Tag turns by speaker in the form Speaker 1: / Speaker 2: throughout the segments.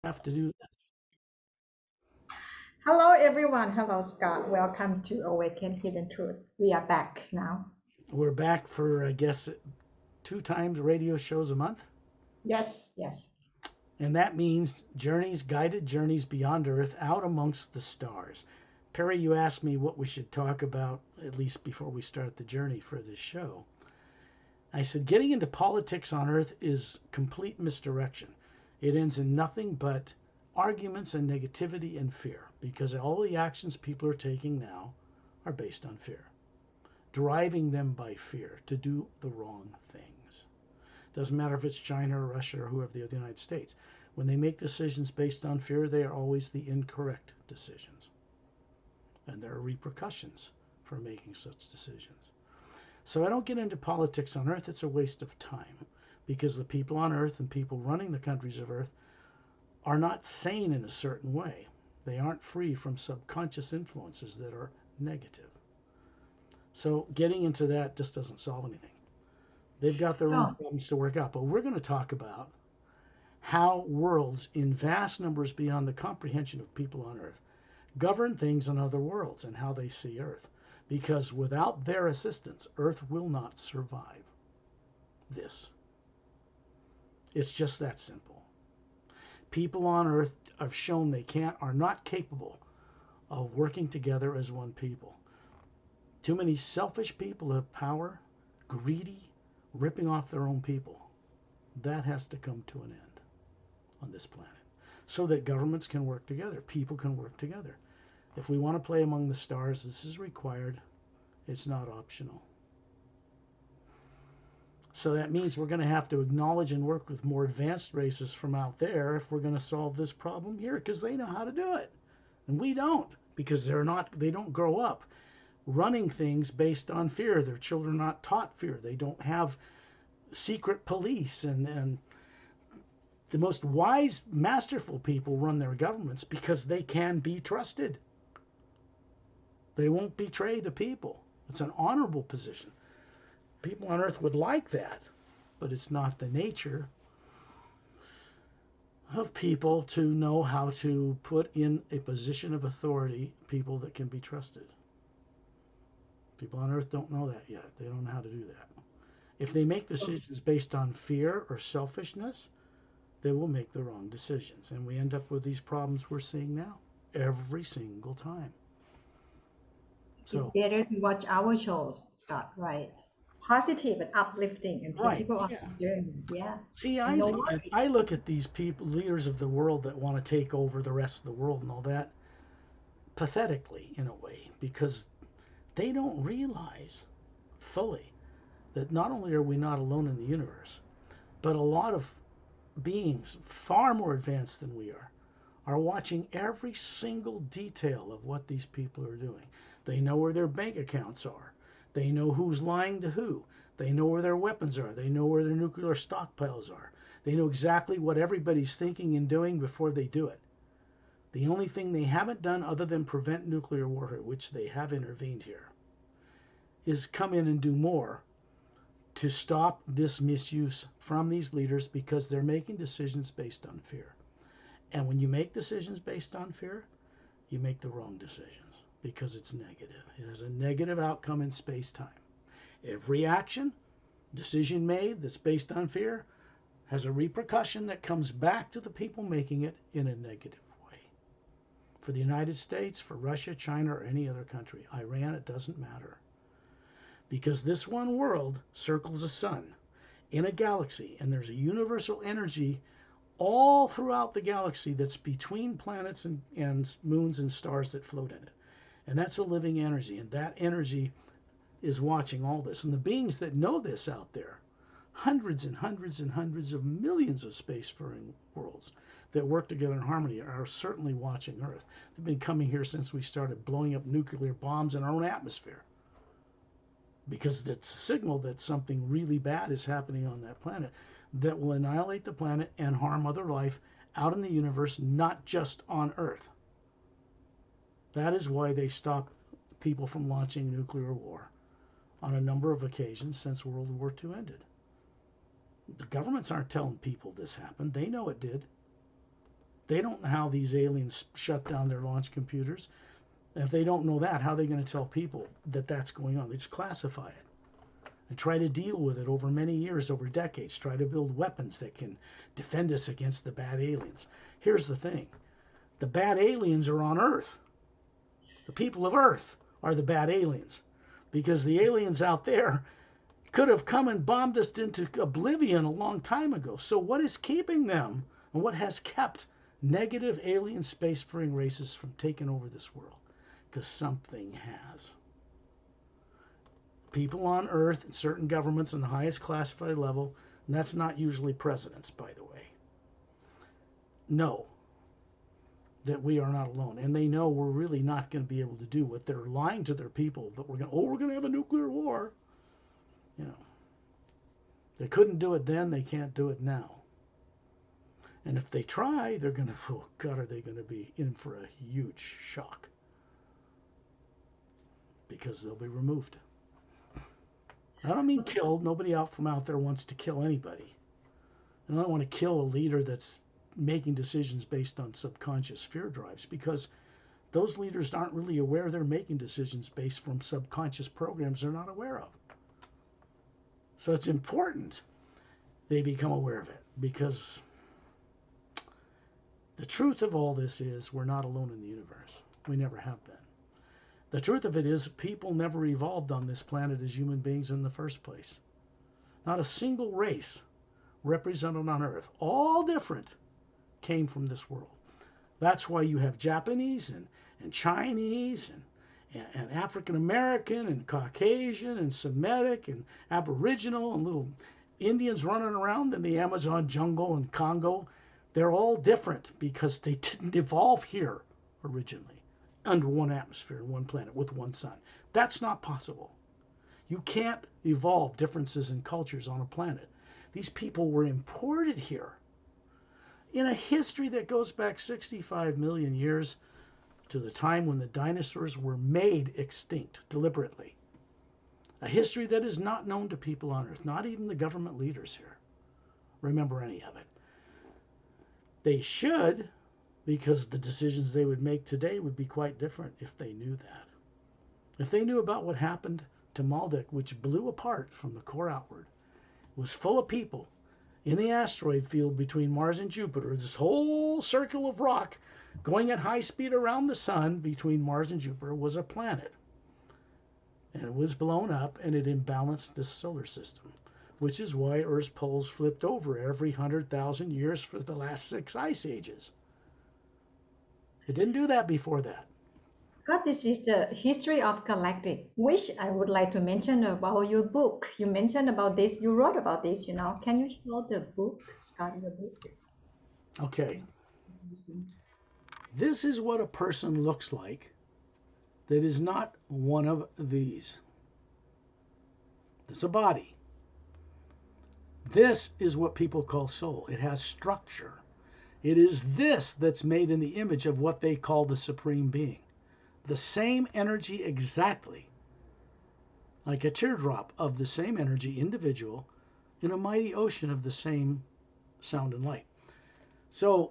Speaker 1: Have to do that.
Speaker 2: Hello, everyone. Hello, Scott. Welcome to Awaken Hidden Truth. We are back now.
Speaker 1: We're back for, I guess, two times radio shows a month.
Speaker 2: Yes, yes.
Speaker 1: And that means journeys, guided journeys beyond Earth, out amongst the stars. Perry, you asked me what we should talk about, at least before we start the journey for this show. I said, getting into politics on Earth is complete misdirection. It ends in nothing but arguments and negativity and fear, because all the actions people are taking now are based on fear, driving them by fear to do the wrong things. Doesn't matter if it's China or Russia or whoever, the United States. When they make decisions based on fear, they are always the incorrect decisions. And there are repercussions for making such decisions. So I don't get into politics on Earth. It's a waste of time because the people on Earth and people running the countries of Earth are not sane in a certain way. They aren't free from subconscious influences that are negative. So getting into that just doesn't solve anything. They've got their own
Speaker 2: So,
Speaker 1: problems to work out. But we're going to talk about how worlds in vast numbers beyond the comprehension of people on Earth govern things on other worlds and how they see Earth. Because without their assistance, Earth will not survive this. It's just that simple. People on Earth have shown are not capable of working together as one people. Too many selfish people have power, greedy, ripping off their own people. That has to come to an end on this planet so that governments can work together, people can work together. If we want to play among the stars, this is required. It's not optional. So that means we're going to have to acknowledge and work with more advanced races from out there if we're going to solve this problem here because they know how to do it. And we don't because they don't grow up running things based on fear. Their children are not taught fear. They don't have secret police and the most wise, masterful people run their governments because they can be trusted. They won't betray the people. It's an honorable position. People on Earth would like that, but it's not the nature of people to know how to put in a position of authority people that can be trusted. People on Earth don't know that yet. They don't know how to do that. If they make decisions based on fear or selfishness, they will make the wrong decisions. And we end up with these problems we're seeing now every single time.
Speaker 2: it's
Speaker 1: So,
Speaker 2: better to watch our shows, Scott, right? Positive and uplifting and take
Speaker 1: right,
Speaker 2: people on
Speaker 1: yeah.
Speaker 2: the journey. Yeah.
Speaker 1: See,
Speaker 2: And no worries.
Speaker 1: I look at these people, leaders of the world that want to take over the rest of the world and all that, pathetically in a way, because they don't realize fully that not only are we not alone in the universe, but a lot of beings far more advanced than we are watching every single detail of what these people are doing. They know where their bank accounts are. They know who's lying to who. They know where their weapons are. They know where their nuclear stockpiles are. They know exactly what everybody's thinking and doing before they do it. The only thing they haven't done other than prevent nuclear warfare, which they have intervened here, is come in and do more to stop this misuse from these leaders because they're making decisions based on fear. And when you make decisions based on fear, you make the wrong decisions because it's negative. It has a negative outcome in space time. Every action, decision made that's based on fear has a repercussion that comes back to the people making it in a negative way. For the United States, for Russia, China, or any other country, Iran, it doesn't matter. Because this one world circles a sun in a galaxy, and there's a universal energy all throughout the galaxy that's between planets and moons and stars that float in it. And that's a living energy. And that energy is watching all this. And the beings that know this out there, hundreds and hundreds and hundreds of millions of spacefaring worlds that work together in harmony, are certainly watching Earth. They've been coming here since we started blowing up nuclear bombs in our own atmosphere because it's a signal that something really bad is happening on that planet that will annihilate the planet and harm other life out in the universe, not just on Earth. That is why they stopped people from launching nuclear war on a number of occasions since World War II ended. The governments aren't telling people this happened. They know it did. They don't know how these aliens shut down their launch computers. And if they don't know that, how are they going to tell people that that's going on? They just classify it and try to deal with it over many years, over decades, try to build weapons that can defend us against the bad aliens. Here's the thing. The bad aliens are on Earth. The people of Earth are the bad aliens because the aliens out there could have come and bombed us into oblivion a long time ago. So what is keeping them and what has kept negative alien spacefaring races from taking over this world? Because something has. People on Earth and certain governments on the highest classified level, and that's not usually presidents, by the way, know that we are not alone. And they know we're really not going to be able to do what they're lying to their people, that we're going to have a nuclear war. You know, they couldn't do it then, they can't do it now. And if they try, they're going to, oh God, are they going to be in for a huge shock. Because they'll be removed. I don't mean killed. Nobody out there wants to kill anybody. And I don't want to kill a leader that's making decisions based on subconscious fear drives, because those leaders aren't really aware they're making decisions based from subconscious programs they're not aware of. So it's important they become aware of it, because the truth of all this is we're not alone in the universe. We never have been. The truth of it is people never evolved on this planet as human beings in the first place. Not a single race represented on Earth, all different, came from this world. That's why you have Japanese and Chinese and African American and Caucasian and Semitic and Aboriginal and little Indians running around in the Amazon jungle and Congo. They're all different because they didn't evolve here originally under one atmosphere, one planet, with one sun. That's not possible. You can't evolve differences in cultures on a planet. These people were imported here in a history that goes back 65 million years to the time when the dinosaurs were made extinct deliberately. A history that is not known to people on Earth, not even the government leaders here remember any of it. They should, because the decisions they would make today would be quite different if they knew that. If they knew about what happened to Maldek, which blew apart from the core outward, was full of people in the asteroid field between Mars and Jupiter, this whole circle of rock going at high speed around the sun between Mars and Jupiter was a planet. And it was blown up and it imbalanced this solar system, which is why Earth's poles flipped over every 100,000 years for the last 6 ice ages. It didn't do that before that.
Speaker 2: God, this is the history of galactic, which I would like to mention about your book. You mentioned about this, you wrote about this, Can you show the book, Scott, your book?
Speaker 1: Okay. This is what a person looks like that is not one of these. It's a body. This is what people call soul. It has structure. It is this that's made in the image of what they call the Supreme Being. The same energy exactly, like a teardrop of the same energy individual in a mighty ocean of the same sound and light. So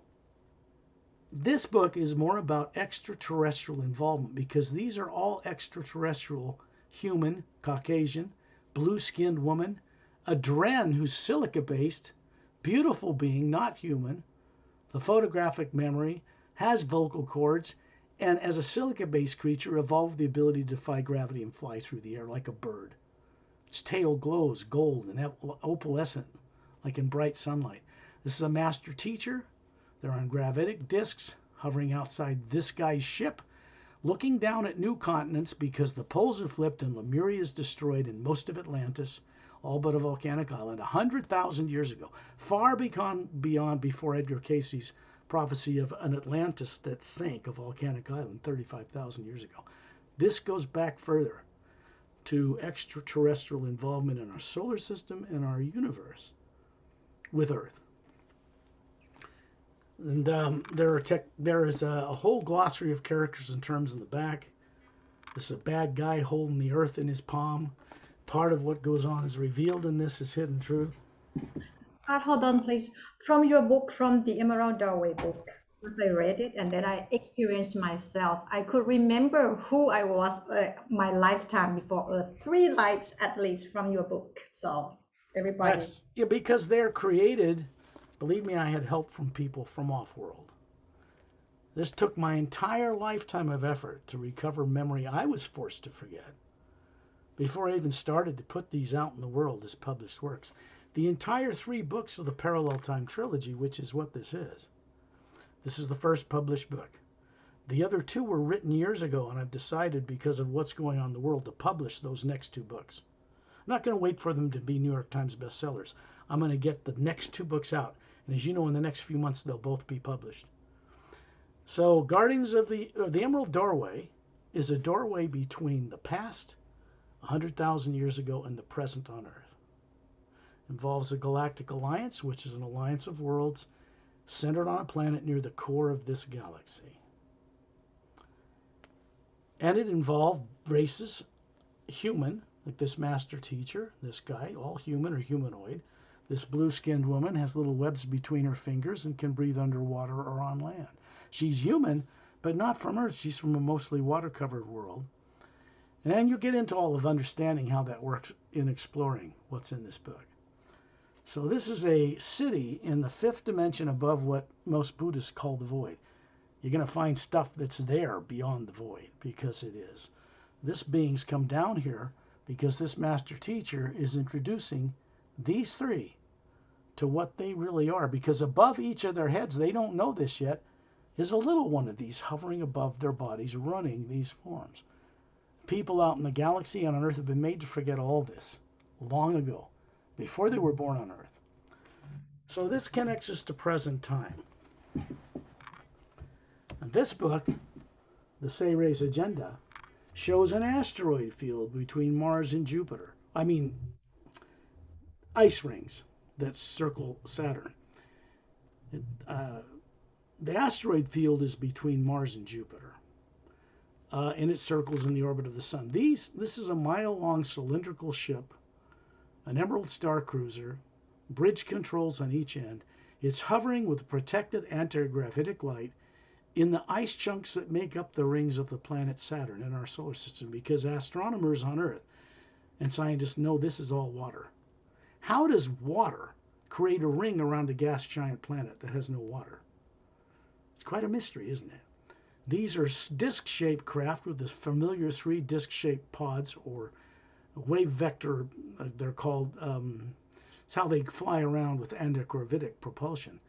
Speaker 1: this book is more about extraterrestrial involvement, because these are all extraterrestrial, human, Caucasian, blue-skinned woman, a Dren who's silica-based, beautiful being, not human, the photographic memory, has vocal cords, and as a silica-based creature evolved the ability to defy gravity and fly through the air like a bird. Its tail glows gold and opalescent, like in bright sunlight. This is a master teacher. They're on gravitic discs hovering outside this guy's ship, looking down at new continents because the poles have flipped and Lemuria is destroyed and most of Atlantis, all but a volcanic island, 100,000 years ago, far beyond before Edgar Cayce's prophecy of an Atlantis that sank, a volcanic island, 35,000 years ago. This goes back further to extraterrestrial involvement in our solar system and our universe with Earth. And there is a whole glossary of characters and terms in the back. This is a bad guy holding the Earth in his palm. Part of what goes on is revealed in this is hidden truth.
Speaker 2: Hold on, please. From your book, from the Emerald Doorway book, because I read it and then I experienced myself. I could remember who I was my lifetime before Earth, 3 lives at least from your book. So everybody,
Speaker 1: That's yeah, because they're created. Believe me, I had help from people from off-world. This took my entire lifetime of effort to recover memory I was forced to forget before I even started to put these out in the world as published works. The entire 3 books of the Parallel Time Trilogy, which is what this is. This is the first published book. The other 2 were written years ago, and I've decided because of what's going on in the world to publish those next 2 books. I'm not going to wait for them to be New York Times bestsellers. I'm going to get the next 2 books out. And as you know, in the next few months, they'll both be published. So Guardians of the Emerald Doorway is a doorway between the past, 100,000 years ago, and the present on Earth. It involves a Galactic Alliance, which is an alliance of worlds centered on a planet near the core of this galaxy. And it involved races, human, like this master teacher, this guy, all human or humanoid. This blue-skinned woman has little webs between her fingers and can breathe underwater or on land. She's human, but not from Earth. She's from a mostly water-covered world. And you get into all of understanding how that works in exploring what's in this book. So this is a city in the 5th dimension above what most Buddhists call the void. You're going to find stuff that's there beyond the void, because it is. This being's come down here because this master teacher is introducing these 3 to what they really are, because above each of their heads, they don't know this yet, is a little one of these hovering above their bodies, running these forms. People out in the galaxy and on Earth have been made to forget all this long ago, before they were born on Earth. So this connects us to present time. And this book, The Sayre's Agenda, shows an asteroid field between Mars and Jupiter. I mean, ice rings that circle Saturn. The asteroid field is between Mars and Jupiter, and it circles in the orbit of the sun. This is a mile-long cylindrical ship, an Emerald Star Cruiser, bridge controls on each end. It's hovering with protected anti-gravitic light in the ice chunks that make up the rings of the planet Saturn in our solar system, because astronomers on Earth and scientists know this is all water. How does water create a ring around a gas giant planet that has no water? It's quite a mystery, isn't it? These are disc-shaped craft with the familiar 3 disc-shaped pods, or wave vector, they're called. It's how they fly around with antigravitic propulsion.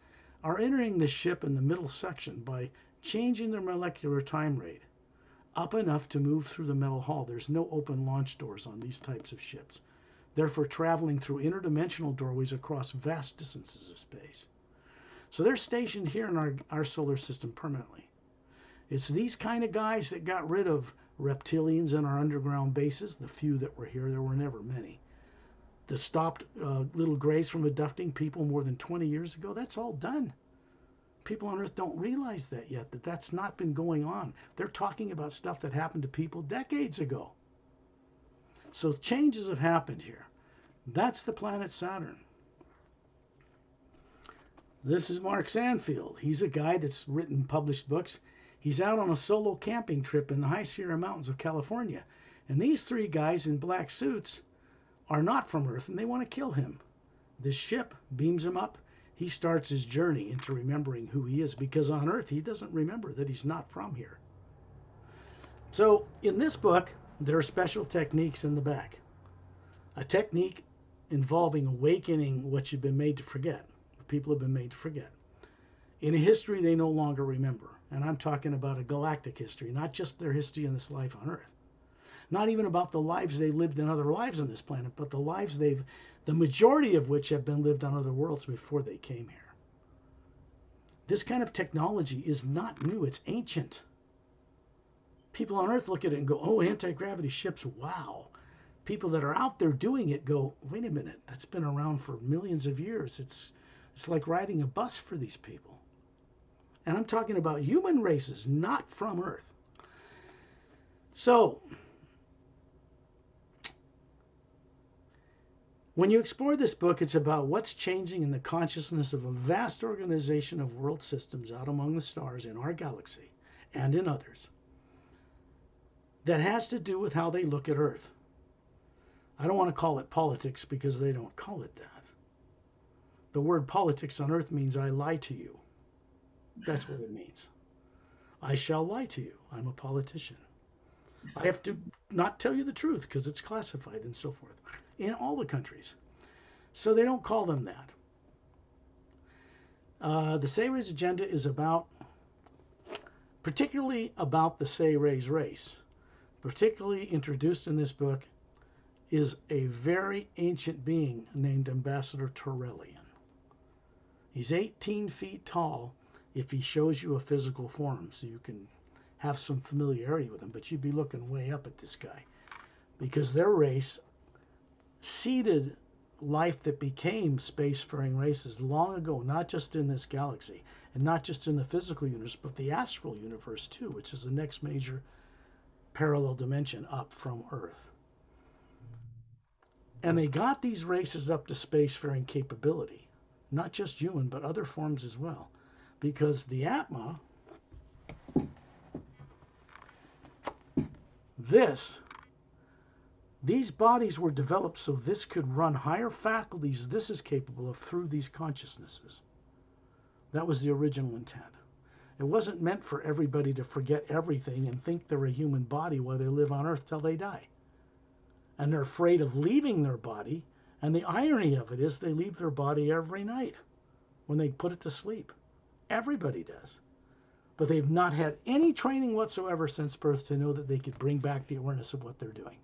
Speaker 1: Are entering the ship in the middle section by changing their molecular time rate up enough to move through the metal hull. There's no open launch doors on these types of ships, therefore traveling through interdimensional doorways across vast distances of space. So they're stationed here in our solar system permanently. It's these kind of guys that got rid of reptilians in our underground bases, the few that were here. There were never many. That stopped little grays from abducting people more than 20 years ago. That's all done. People on Earth don't realize that yet, that that's not been going on. They're talking about stuff that happened to people decades ago. So changes have happened here. That's the planet Saturn. This is Mark Sandfield. He's a guy that's written published books. He's out on a solo camping trip in the High Sierra Mountains of California. And these 3 guys in black suits are not from Earth, and they want to kill him. This ship beams him up. He starts his journey into remembering who he is, because on Earth he doesn't remember that he's not from here. So in this book, there are special techniques in the back. A technique involving awakening what you've been made to forget. People have been made to forget. In a history they no longer remember. And I'm talking about a galactic history, not just their history in this life on Earth. Not even about the lives they lived in other lives on this planet, but the lives the majority of which have been lived on other worlds before they came here. This kind of technology is not new, it's ancient. People on Earth look at it and go, oh, anti-gravity ships, wow. People that are out there doing it go, wait a minute, that's been around for millions of years. It's like riding a bus for these people. And I'm talking about human races, not from Earth. So When you explore this book, it's about what's changing in the consciousness of a vast organization of world systems out among the stars in our galaxy and in others that has to do with how they look at Earth. I don't want to call it politics because they don't call it that. The word politics on Earth means I lie to you. That's what it means. I shall lie to you. I'm a politician. I have to not tell you the truth because it's classified and so forth in all the countries. So they don't call them that. The Sayres agenda is particularly about the Sayres race. Particularly introduced in this book is a very ancient being named Ambassador Torellian. He's 18 feet tall if he shows you a physical form, so you can have some familiarity with him, but you'd be looking way up at this guy because their race seeded life that became spacefaring races long ago, not just in this galaxy and not just in the physical universe, but the astral universe too, which is the next major parallel dimension up from Earth. And they got these races up to spacefaring capability, not just human, but other forms as well, because the Atma, these bodies were developed so this could run higher faculties this is capable of through these consciousnesses. That was the original intent. It wasn't meant for everybody to forget everything and think they're a human body while they live on Earth till they die. And they're afraid of leaving their body, and the irony of it is they leave their body every night when they put it to sleep. Everybody does. But they've not had any training whatsoever since birth to know that they could bring back the awareness of what they're doing.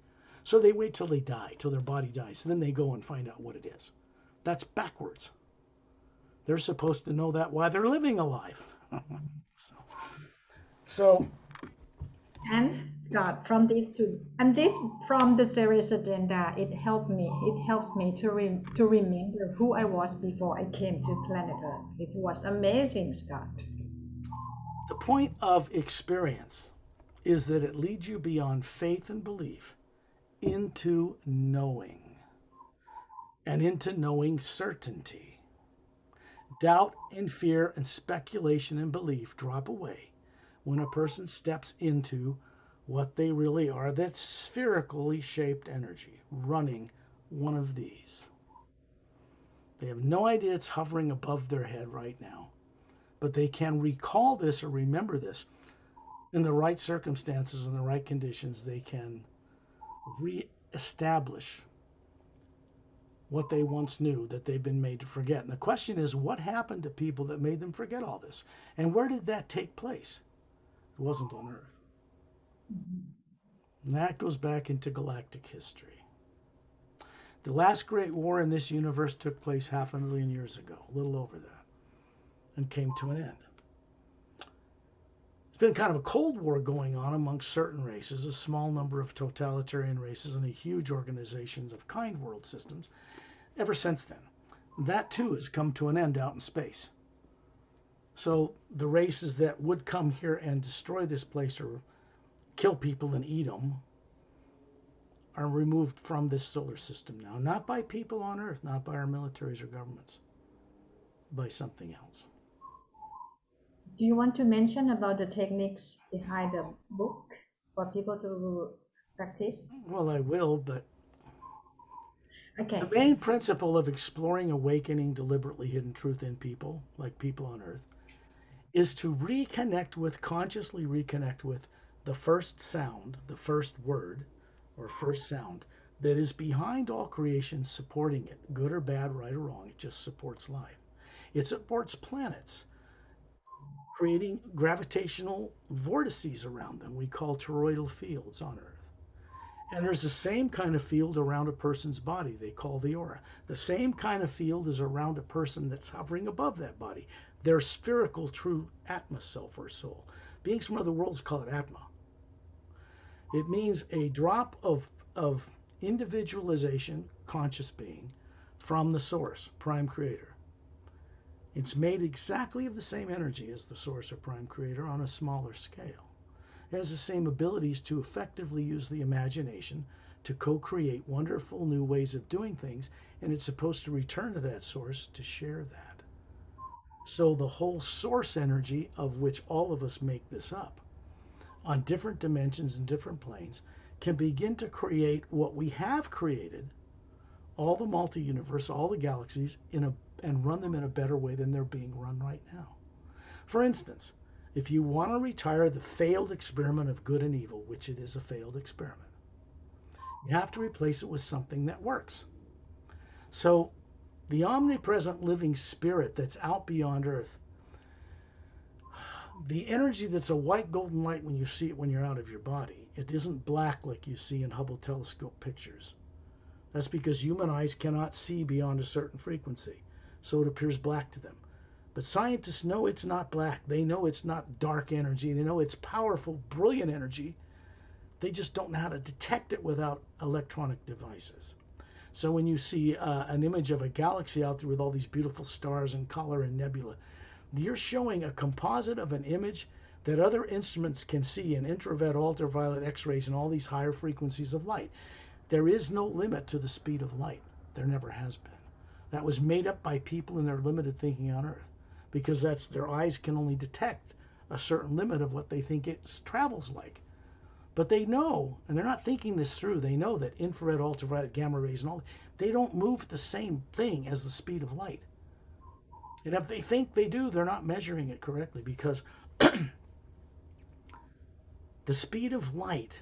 Speaker 1: So they wait till they die, till their body dies, and then they go and find out what it is. That's backwards. They're supposed to know that while they're living alive. So
Speaker 2: And Scott, from these two, and this from the series agenda, it helped me. It helps me to remember who I was before I came to planet Earth. It was amazing, Scott.
Speaker 1: the point of experience is that it leads you beyond faith and belief into knowing, and into knowing certainty. Doubt and fear and speculation and belief drop away when a person steps into what they really are, that spherically shaped energy running one of these. They have no idea it's hovering above their head right now, but they can recall this or remember this in the right circumstances and the right conditions. They can reestablish what they once knew that they've been made to forget. And the question is, what happened to people that made them forget all this? And where did that take place? It wasn't on Earth. And that goes back into galactic history. The last great war in this universe took place 500,000 years ago, a little over that, and came to an end. It's been kind of a cold war going on amongst certain races, a small number of totalitarian races, and a huge organization of kind world systems ever since then. That too has come to an end out in space. So the races that would come here and destroy this place or kill people and eat them are removed from this solar system now. Not by people on Earth, not by our militaries or governments, by something else.
Speaker 2: Do you want to mention about the techniques behind the book for people to practice?
Speaker 1: Well, I will, but
Speaker 2: Okay.
Speaker 1: the main principle of exploring awakening deliberately hidden truth in people, like people on Earth, is to consciously reconnect with the first sound, the first word, or first sound that is behind all creation, supporting it, good or bad, right or wrong. It just supports life. It supports planets, creating gravitational vortices around them we call toroidal fields on Earth. And there's the same kind of field around a person's body they call the aura. The same kind of field is around a person that's hovering above that body. Their spherical true Atma self or soul. Beings from other worlds call it Atma. It means a drop of individualization, conscious being, from the source, prime creator. It's made exactly of the same energy as the source or prime creator on a smaller scale. It has the same abilities to effectively use the imagination to co-create wonderful new ways of doing things, and it's supposed to return to that source to share that. So the whole source energy of which all of us make this up on different dimensions and different planes can begin to create what we have created, all the multi-universe, all the galaxies, and run them in a better way than they're being run right now. For instance, if you want to retire the failed experiment of good and evil, which it is a failed experiment, you have to replace it with something that works. So the omnipresent living spirit that's out beyond Earth, the energy that's a white golden light when you see it when you're out of your body, it isn't black like you see in Hubble telescope pictures. That's because human eyes cannot see beyond a certain frequency, so it appears black to them. But scientists know it's not black. They know it's not dark energy. They know it's powerful, brilliant energy. They just don't know how to detect it without electronic devices. So when you see an image of a galaxy out there with all these beautiful stars and color and nebula, you're showing a composite of an image that other instruments can see in infrared, ultraviolet, X-rays, and all these higher frequencies of light. There is no limit to the speed of light. There never has been. That was made up by people in their limited thinking on Earth, because that's their eyes can only detect a certain limit of what they think it travels like. But they know, and they're not thinking this through, they know that infrared, ultraviolet, gamma rays, and all, they don't move at the same thing as the speed of light. And if they think they do, they're not measuring it correctly, because the speed of light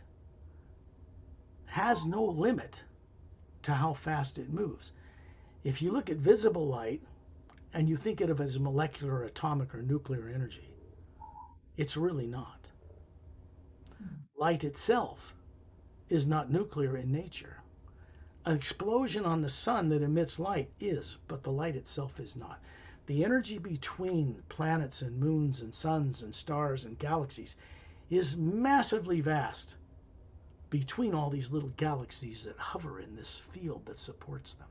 Speaker 1: has no limit to how fast it moves. If you look at visible light and you think of it as molecular, atomic, or nuclear energy, it's really not. Light itself is not nuclear in nature. An explosion on the sun that emits light is, but the light itself is not. The energy between planets and moons and suns and stars and galaxies is massively vast between all these little galaxies that hover in this field that supports them.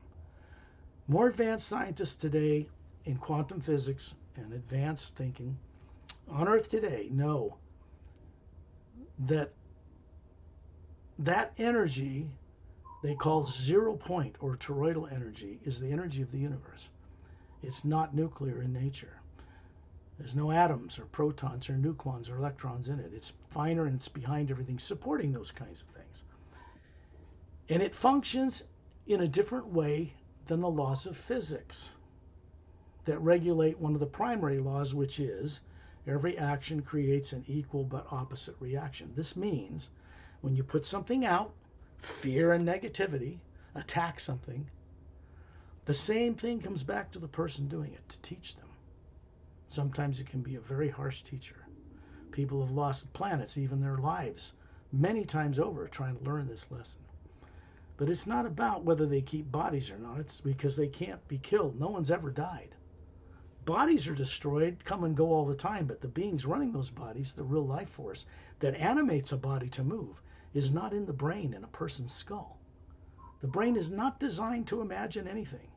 Speaker 1: More advanced scientists today in quantum physics and advanced thinking on Earth today know that that energy they call 0 point or toroidal energy is the energy of the universe. It's not nuclear in nature. There's no atoms or protons or nucleons or electrons in it. It's finer and it's behind everything, supporting those kinds of things. And it functions in a different way than the laws of physics that regulate one of the primary laws, which is every action creates an equal but opposite reaction. This means when you put something out, fear and negativity, attack something, the same thing comes back to the person doing it to teach them. Sometimes it can be a very harsh teacher. People have lost planets, even their lives, many times over trying to learn this lesson. But it's not about whether they keep bodies or not. It's because they can't be killed. No one's ever died. Bodies are destroyed, come and go all the time, but the beings running those bodies, the real life force that animates a body to move, is not in the brain in a person's skull. The brain is not designed to imagine anything.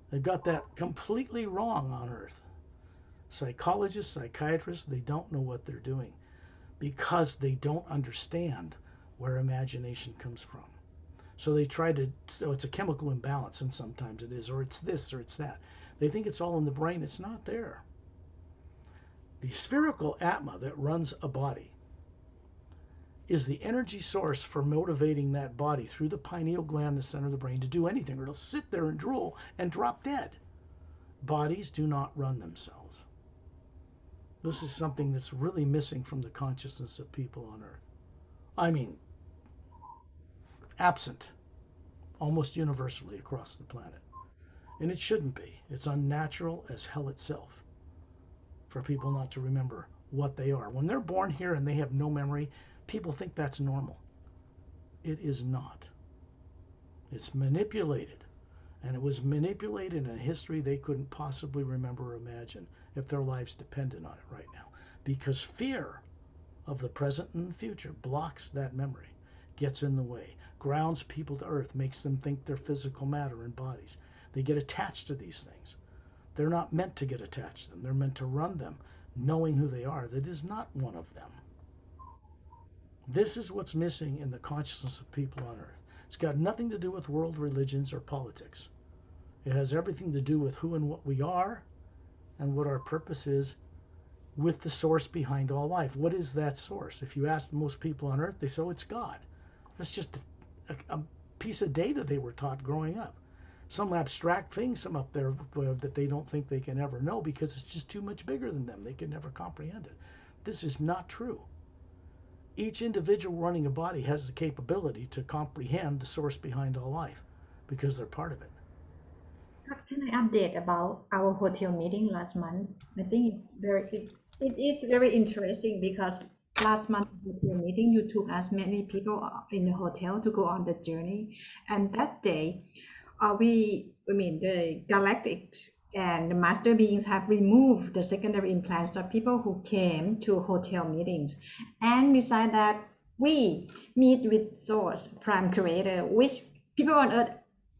Speaker 1: They've got that completely wrong on Earth. Psychologists, psychiatrists, they don't know what they're doing because they don't understand where imagination comes from. So they try to, so it's a chemical imbalance, and sometimes it is, or it's this, or it's that. They think it's all in the brain. It's not there. The spherical Atma that runs a body is the energy source for motivating that body through the pineal gland, the center of the brain, to do anything, or it'll sit there and drool and drop dead. Bodies do not run themselves. This is something that's really missing from the consciousness of people on Earth. I mean, absent almost universally across the planet. And it shouldn't be. It's unnatural as hell itself for people not to remember what they are. When they're born here and they have no memory, people think that's normal. It is not. It's manipulated. And it was manipulated in a history they couldn't possibly remember or imagine if their lives depended on it right now. Because fear of the present and the future blocks that memory, gets in the way, grounds people to earth, makes them think they're physical matter and bodies. They get attached to these things. They're not meant to get attached to them. They're meant to run them, knowing who they are. That is not one of them. This is what's missing in the consciousness of people on Earth. It's got nothing to do with world religions or politics. It has everything to do with who and what we are and what our purpose is with the source behind all life. What is that source? If you ask most people on Earth, they say, oh, it's God. That's just a piece of data they were taught growing up. Some abstract thing, some up there that they don't think they can ever know because it's just too much bigger than them. They can never comprehend it. This is not true. Each individual running a body has the capability to comprehend the source behind all life because they're part of it.
Speaker 2: Can I update about our hotel meeting last month? I think it is very interesting because last month hotel meeting you took as many people in the hotel to go on the journey, and that day, I mean the galactics and the master beings have removed the secondary implants of people who came to hotel meetings, and beside that we meet with source prime creator, which people on earth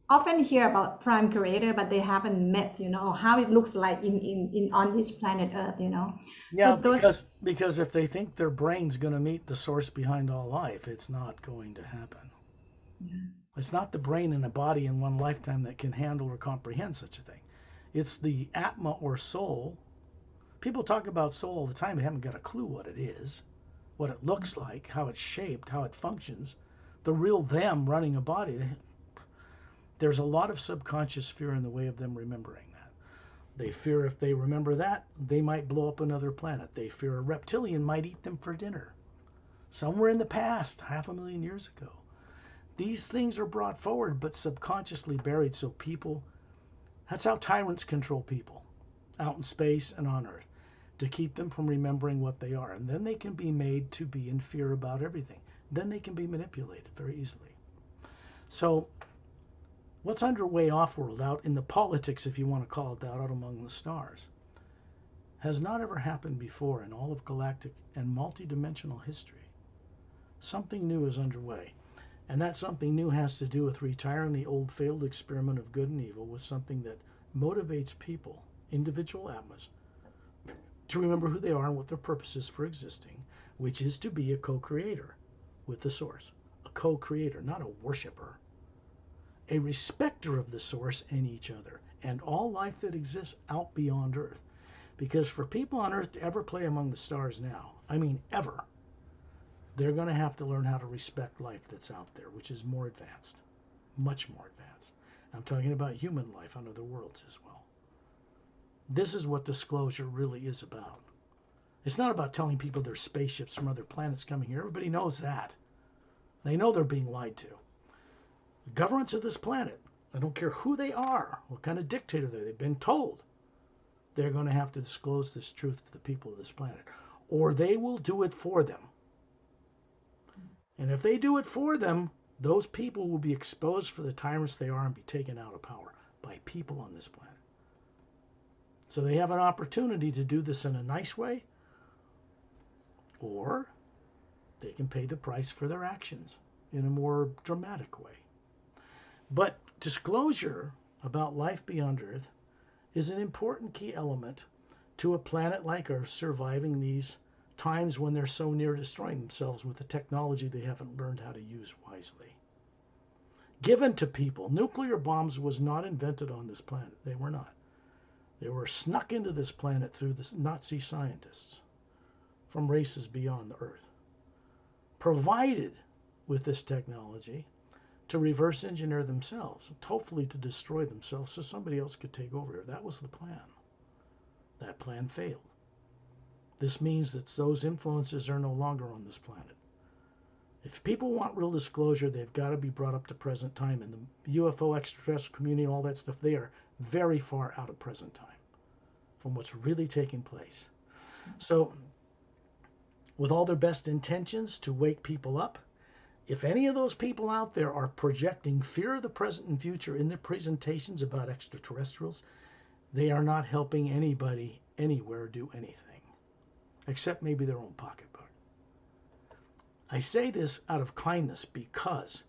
Speaker 2: often hear about prime creator, but they haven't met, how it looks like in on this planet Earth, So
Speaker 1: Yeah,
Speaker 2: those,
Speaker 1: because if they think their brain's going to meet the source behind all life, it's not going to happen. It's not the brain and the body in one lifetime that can handle or comprehend such a thing. It's the Atma or soul. People talk about soul all the time. They haven't got a clue what it is, what it looks like, how it's shaped, how it functions. The real them running a body. There's a lot of subconscious fear in the way of them remembering that. They fear if they remember that, they might blow up another planet. They fear a reptilian might eat them for dinner. Somewhere in the past, 500,000 years ago. These things are brought forward but subconsciously buried so people, that's how tyrants control people out in space and on Earth, to keep them from remembering what they are. And then they can be made to be in fear about everything. Then they can be manipulated very easily. So what's underway off-world, out in the politics, if you want to call it that, out among the stars, has not ever happened before in all of galactic and multidimensional history. Something new is underway. And that something new has to do with retiring the old failed experiment of good and evil with something that motivates people, individual Atmas, to remember who they are and what their purpose is for existing, which is to be a co-creator with the source. A co-creator, not a worshiper. A respecter of the source and each other, and all life that exists out beyond Earth. Because for people on Earth to ever play among the stars now, I mean ever, they're going to have to learn how to respect life that's out there, which is more advanced, much more advanced. I'm talking about human life on other worlds as well. This is what disclosure really is about. It's not about telling people there's spaceships from other planets coming here. Everybody knows that. They know they're being lied to. The governments of this planet, I don't care who they are, what kind of dictator they've been told, they're going to have to disclose this truth to the people of this planet, or they will do it for them. And if they do it for them, those people will be exposed for the tyrants they are and be taken out of power by people on this planet. So they have an opportunity to do this in a nice way, or they can pay the price for their actions in a more dramatic way. But disclosure about life beyond Earth is an important key element to a planet like Earth surviving these times when they're so near destroying themselves with the technology they haven't learned how to use wisely. Given to people, nuclear bombs was not invented on this planet. They were not. They were snuck into this planet through the Nazi scientists from races beyond the Earth, provided with this technology to reverse engineer themselves, hopefully to destroy themselves so somebody else could take over. That was the plan. That plan failed. This means that those influences are no longer on this planet. If people want real disclosure, they've got to be brought up to present time. And the UFO extraterrestrial community and all that stuff, they are very far out of present time from what's really taking place. So, with all their best intentions to wake people up, if any of those people out there are projecting fear of the present and future in their presentations about extraterrestrials, they are not helping anybody anywhere do anything, except maybe their own pocketbook. I say this out of kindness because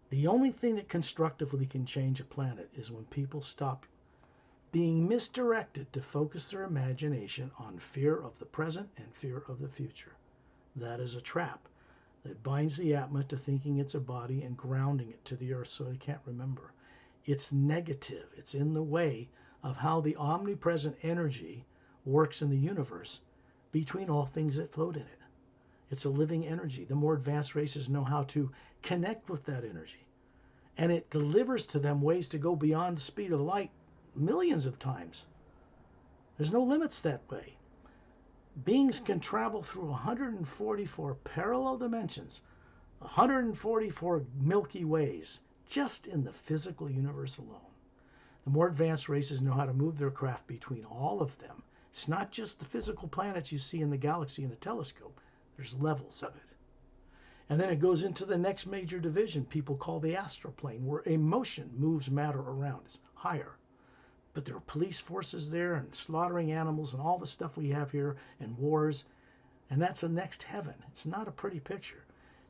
Speaker 1: the only thing that constructively can change a planet is when people stop being misdirected to focus their imagination on fear of the present and fear of the future. That is a trap that binds the Atma to thinking it's a body and grounding it to the earth so they can't remember. It's negative. It's in the way of how the omnipresent energy works in the universe between all things that float in it. It's a living energy. The more advanced races know how to connect with that energy. And it delivers to them ways to go beyond the speed of light millions of times. There's no limits that way. Beings can travel through 144 parallel dimensions, 144 Milky Ways, just in the physical universe alone. The more advanced races know how to move their craft between all of them. It's not just the physical planets you see in the galaxy in the telescope. There's levels of it. And then it goes into the next major division people call the astral plane, where emotion moves matter around. It's higher. But there are police forces there and slaughtering animals and all the stuff we have here and wars. And that's the next heaven. It's not a pretty picture.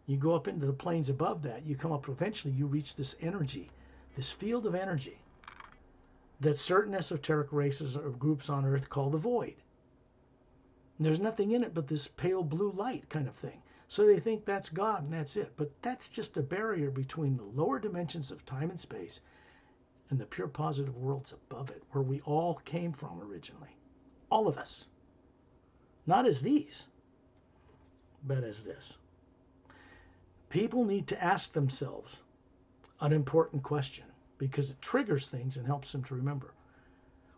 Speaker 1: You go up into the planes above that, you come up, eventually you reach this energy, this field of energy that certain esoteric races or groups on Earth call the void. And there's nothing in it but this pale blue light kind of thing. So they think that's God and that's it. But that's just a barrier between the lower dimensions of time and space and the pure positive worlds above it, where we all came from originally. All of us. Not as these, but as this. People need to ask themselves an important question because it triggers things and helps them to remember.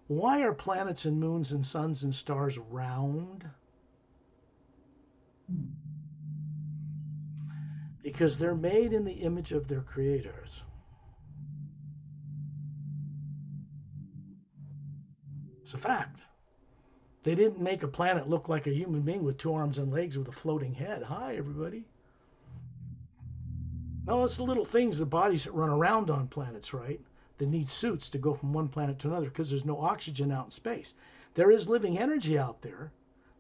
Speaker 1: Why are planets and moons and suns and stars round? Because they're made in the image of their creators. It's a fact. They didn't make a planet look like a human being with 2 arms and legs with a floating head. Hi, everybody. No, it's the little things, the bodies that run around on planets, right? That need suits to go from one planet to another because there's no oxygen out in space. There is living energy out there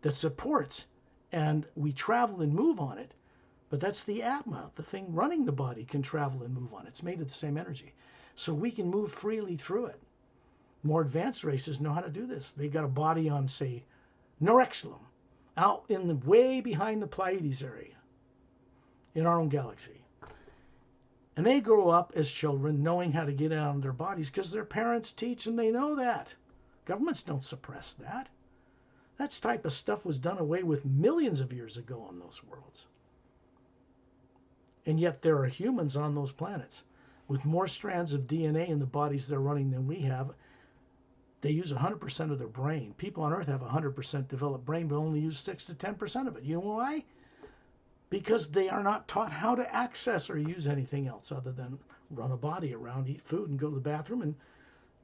Speaker 1: that supports, and we travel and move on it. But that's the Atma. The thing running the body can travel and move on it. It's made of the same energy. So we can move freely through it. More advanced races know how to do this. They got a body on, say, Norexilum, out in the way behind the Pleiades area in our own galaxy. And they grow up as children knowing how to get out of their bodies because their parents teach and they know that. Governments don't suppress that. That type of stuff was done away with millions of years ago on those worlds. And yet there are humans on those planets with more strands of DNA in the bodies they're running than we have. They use 100% of their brain. People on Earth have 100% developed brain, but only use 6 to 10% of it. You know why? Because they are not taught how to access or use anything else other than run a body around, eat food, and go to the bathroom and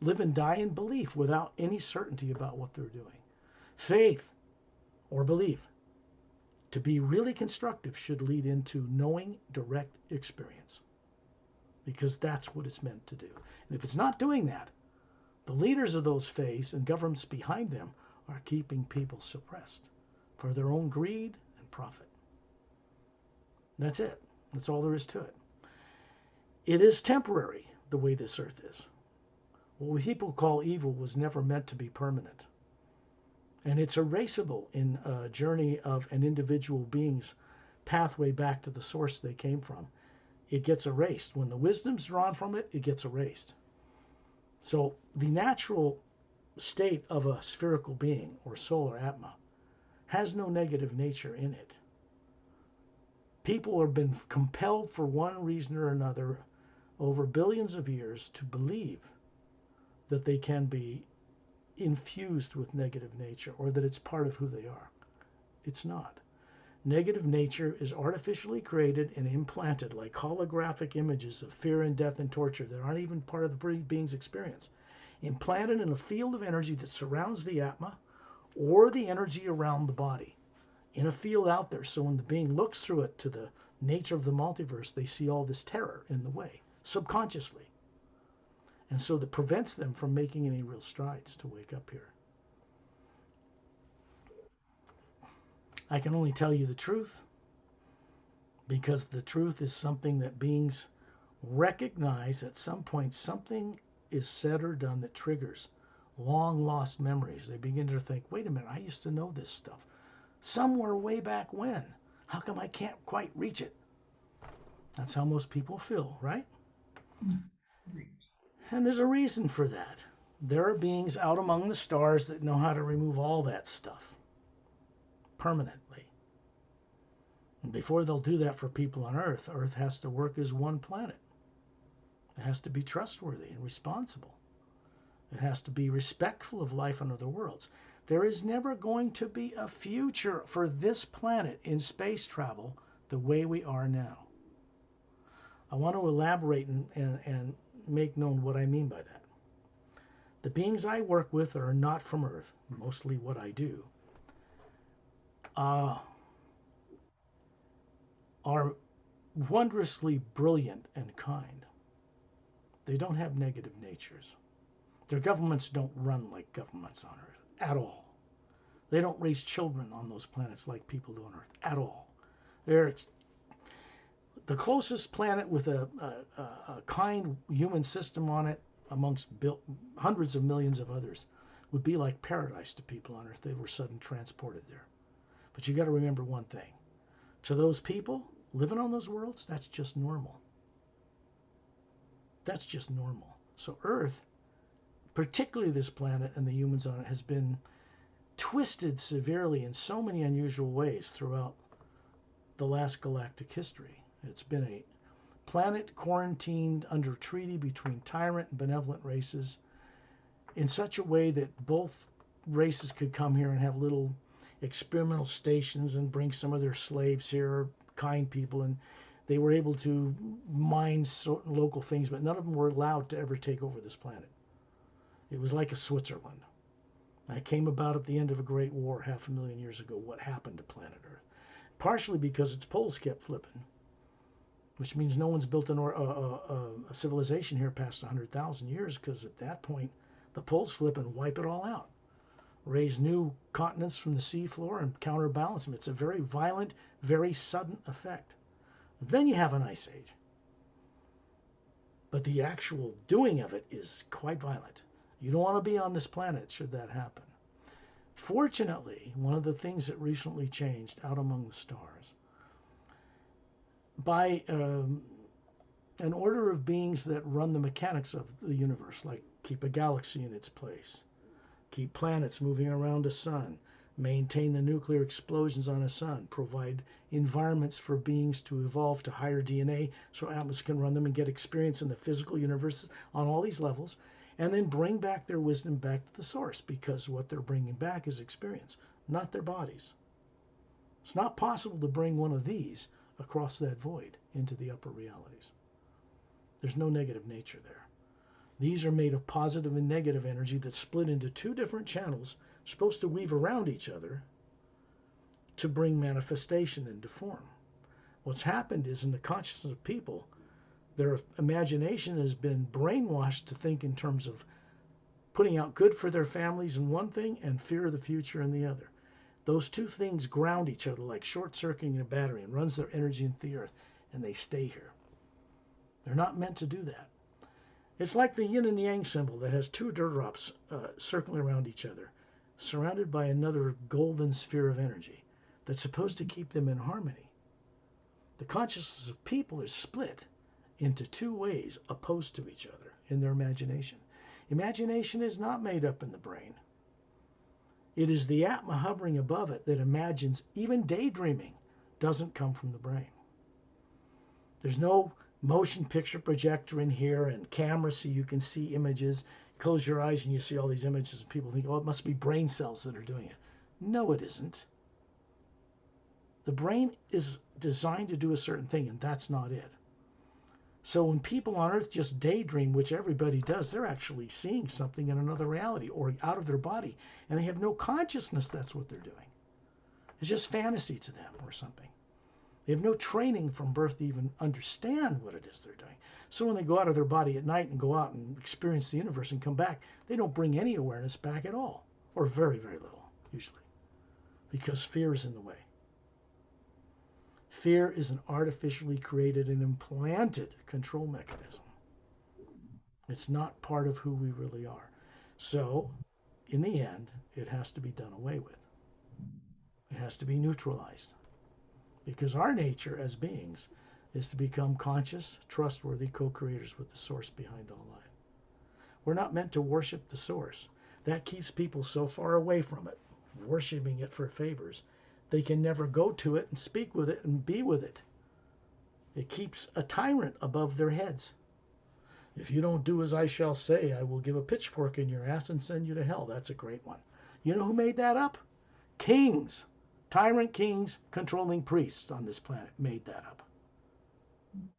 Speaker 1: live and die in belief without any certainty about what they're doing. Faith or belief, to be really constructive, should lead into knowing direct experience because that's what it's meant to do. And if it's not doing that, the leaders of those faiths and governments behind them are keeping people suppressed for their own greed and profit. That's it. That's all there is to it. It is temporary, the way this earth is. What people call evil was never meant to be permanent. And it's erasable in a journey of an individual being's pathway back to the source they came from. It gets erased. When the wisdom's drawn from it, it gets erased. So the natural state of a spherical being or soul or Atma has no negative nature in it. People have been compelled for one reason or another over billions of years to believe that they can be infused with negative nature or that it's part of who they are. It's not. Negative nature is artificially created and implanted like holographic images of fear and death and torture that aren't even part of the being's experience. Implanted in a field of energy that surrounds the Atma or the energy around the body. In a field out there, so when the being looks through it to the nature of the multiverse, they see all this terror in the way, subconsciously. And so that prevents them from making any real strides to wake up here. I can only tell you the truth because the truth is something that beings recognize at some point. Something is said or done that triggers long lost memories. They begin to think, wait a minute, I used to know this stuff somewhere way back when. How come I can't quite reach it? That's how most people feel, right?
Speaker 2: Mm. Right.
Speaker 1: And there's a reason for that. There are beings out among the stars that know how to remove all that stuff permanently. And before they'll do that for people on Earth, Earth has to work as one planet. It has to be trustworthy and responsible. It has to be respectful of life on other worlds. There is never going to be a future for this planet in space travel the way we are now. I want to elaborate and make known what I mean by that. The beings I work with are not from Earth, mostly what I do, uh, are wondrously brilliant and kind. They don't have negative natures. Their governments don't run like governments on Earth at all. They don't raise children on those planets like people do on Earth at all. They're the closest planet with a kind human system on it amongst hundreds of millions of others would be like paradise to people on Earth. They were suddenly transported there. But you got to remember one thing. To those people living on those worlds, that's just normal. That's just normal. So Earth, particularly this planet and the humans on it, has been twisted severely in so many unusual ways throughout the last galactic history. It's been a planet quarantined under treaty between tyrant and benevolent races in such a way that both races could come here and have little experimental stations and bring some of their slaves here, kind people, and they were able to mine certain local things, but none of them were allowed to ever take over this planet. It was like a Switzerland. That came about at the end of a great war 500,000 years ago. What happened to planet Earth? Partially because its poles kept flipping, which means no one's built a civilization here past 100,000 years, because at that point the poles flip and wipe it all out, raise new continents from the seafloor and counterbalance them. It's a very violent, very sudden effect. Then you have an ice age. But the actual doing of it is quite violent. You don't want to be on this planet should that happen. Fortunately, one of the things that recently changed out among the stars, by an order of beings that run the mechanics of the universe, like keep a galaxy in its place, keep planets moving around a sun, maintain the nuclear explosions on a sun, provide environments for beings to evolve to higher DNA so Atmas can run them and get experience in the physical universe on all these levels, and then bring back their wisdom back to the source, because what they're bringing back is experience, not their bodies. It's not possible to bring one of these across that void into the upper realities. There's no negative nature there. These are made of positive and negative energy that split into two different channels, supposed to weave around each other to bring manifestation into form. What's happened is in the consciousness of people, their imagination has been brainwashed to think in terms of putting out good for their families in one thing and fear of the future in the other. Those two things ground each other like short-circuiting a battery and runs their energy into the earth, and they stay here. They're not meant to do that. It's like the yin and yang symbol that has two dewdrops circling around each other, surrounded by another golden sphere of energy that's supposed to keep them in harmony. The consciousness of people is split into two ways opposed to each other in their imagination. Imagination is not made up in the brain. It is the Atma hovering above it that imagines. Even daydreaming doesn't come from the brain. There's no motion picture projector in here and camera so you can see images. Close your eyes and you see all these images and people think, oh, it must be brain cells that are doing it. No, it isn't. The brain is designed to do a certain thing, and that's not it. So when people on Earth just daydream, which everybody does, they're actually seeing something in another reality or out of their body, and they have no consciousness that's what they're doing. It's just fantasy to them or something. They have no training from birth to even understand what it is they're doing. So when they go out of their body at night and go out and experience the universe and come back, they don't bring any awareness back at all, or very, very little, usually, because fear is in the way. Fear is an artificially created and implanted control mechanism. It's not part of who we really are. So, in the end, it has to be done away with. It has to be neutralized. Because our nature as beings is to become conscious, trustworthy co-creators with the source behind all life. We're not meant to worship the source. That keeps people so far away from it, worshiping it for favors. They can never go to it and speak with it and be with it. It keeps a tyrant above their heads. If you don't do as I shall say, I will give a pitchfork in your ass and send you to hell. That's a great one. You know who made that up? Kings. Tyrant kings controlling priests on this planet made that up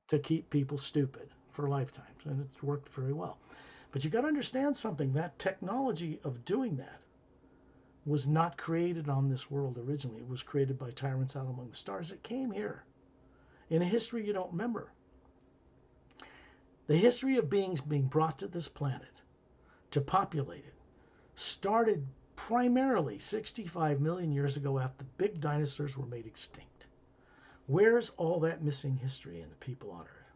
Speaker 1: to keep people stupid for lifetimes. And it's worked very well. But you got to understand something. That technology of doing that was not created on this world originally. It was created by tyrants out among the stars that came here in a history you don't remember. The history of beings being brought to this planet to populate it started primarily 65 million years ago after the big dinosaurs were made extinct. Where's all that missing history in the people on Earth?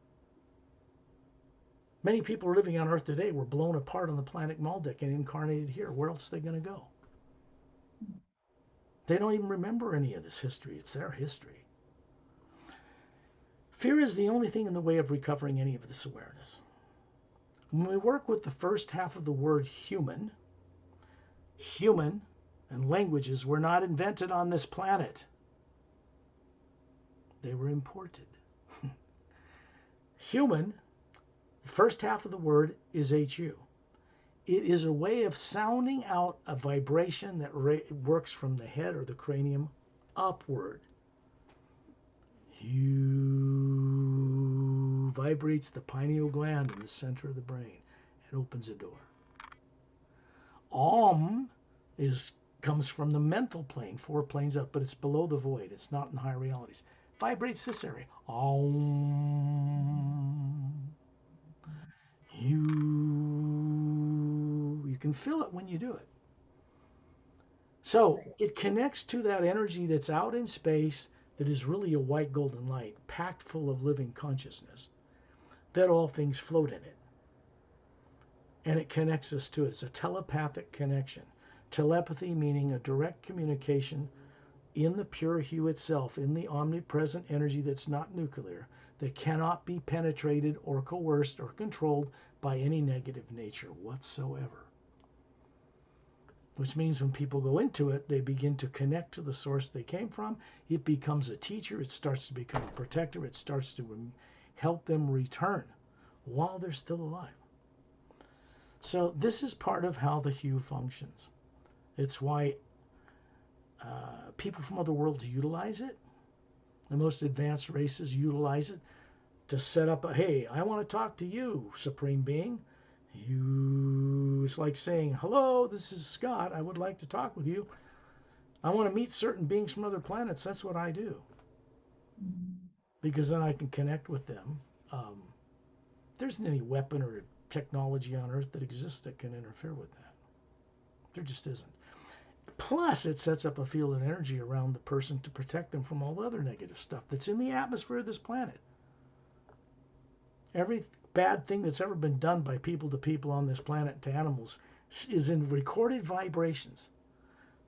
Speaker 1: Many people are living on Earth today were blown apart on the planet Maldek and incarnated here. Where else are they going to go? They don't even remember any of this history. It's their history. Fear is the only thing in the way of recovering any of this awareness. When we work with the first half of the word human and languages were not invented on this planet. They were imported. Human, the first half of the word is HU. It is a way of sounding out a vibration that works from the head or the cranium upward. You vibrates the pineal gland in the center of the brain and opens a door. Om comes from the mental plane, 4 planes up, but it's below the void. It's not in higher realities. Vibrates this area. Om. You can feel it when you do it. So it connects to that energy that's out in space that is really a white golden light, packed full of living consciousness, that all things float in it. And it connects us to it. It's a telepathic connection. Telepathy meaning a direct communication in the pure hue itself, in the omnipresent energy that's not nuclear, that cannot be penetrated or coerced or controlled by any negative nature whatsoever. Which means when people go into it, they begin to connect to the source they came from. It becomes a teacher. It starts to become a protector. It starts to help them return while they're still alive. So this is part of how the hue functions. It's why people from other worlds utilize it. The most advanced races utilize it to set up a, hey, I want to talk to you, Supreme Being. It's like saying, hello, this is Scott. I would like to talk with you. I want to meet certain beings from other planets. That's what I do. Because then I can connect with them. There isn't any weapon or technology on Earth that exists that can interfere with that. There just isn't. Plus, it sets up a field of energy around the person to protect them from all the other negative stuff that's in the atmosphere of this planet. Every bad thing that's ever been done by people to people on this planet to animals is in recorded vibrations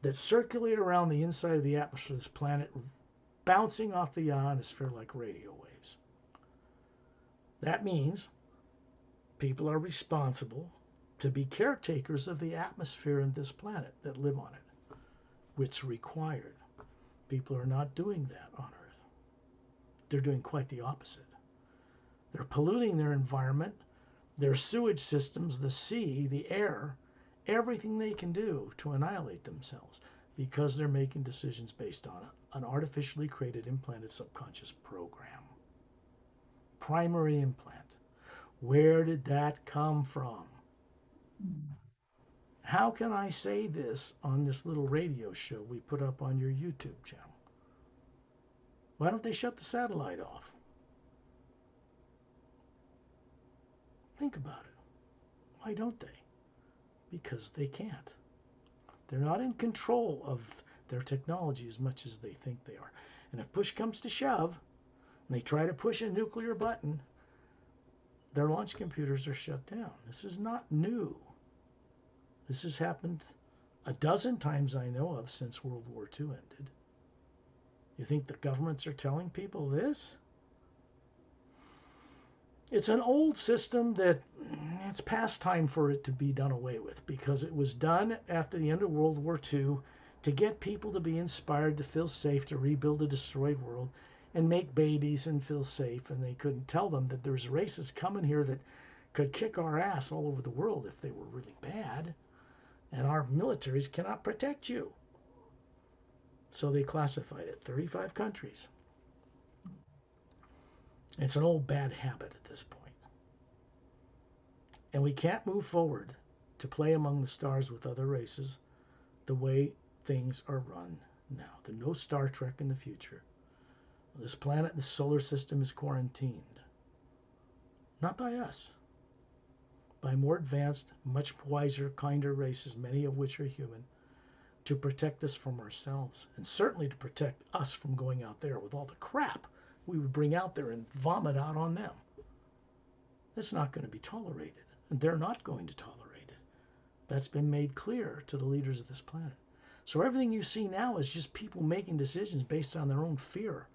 Speaker 1: that circulate around the inside of the atmosphere of this planet, bouncing off the ionosphere like radio waves. That means people are responsible to be caretakers of the atmosphere in this planet that live on it, which is required. People are not doing that on Earth. They're doing quite the opposite. They're polluting their environment, their sewage systems, the sea, the air, everything they can do to annihilate themselves because they're making decisions based on an artificially created implanted subconscious program. Primary implant. Where did that come from? How can I say this on this little radio show we put up on your YouTube channel? Why don't they shut the satellite off? Think about it. Why don't they? Because they can't. They're not in control of their technology as much as they think they are. And if push comes to shove, and they try to push a nuclear button, their launch computers are shut down. This is not new. This has happened a dozen times I know of since World War II ended. You think the governments are telling people this? It's an old system that it's past time for it to be done away with, because it was done after the end of World War II to get people to be inspired, to feel safe, to rebuild a destroyed world and make babies and feel safe. And they couldn't tell them that there's races coming here that could kick our ass all over the world if they were really bad. And our militaries cannot protect you. So they classified it 35 countries. It's an old bad habit at this point. And we can't move forward to play among the stars with other races the way things are run now. There's no Star Trek in the future. This planet, the solar system, is quarantined. Not by us. By more advanced, much wiser, kinder races, many of which are human, to protect us from ourselves. And certainly to protect us from going out there with all the crap we would bring out there and vomit out on them. It's not going to be tolerated. And they're not going to tolerate it. That's been made clear to the leaders of this planet. So everything you see now is just people making decisions based on their own fear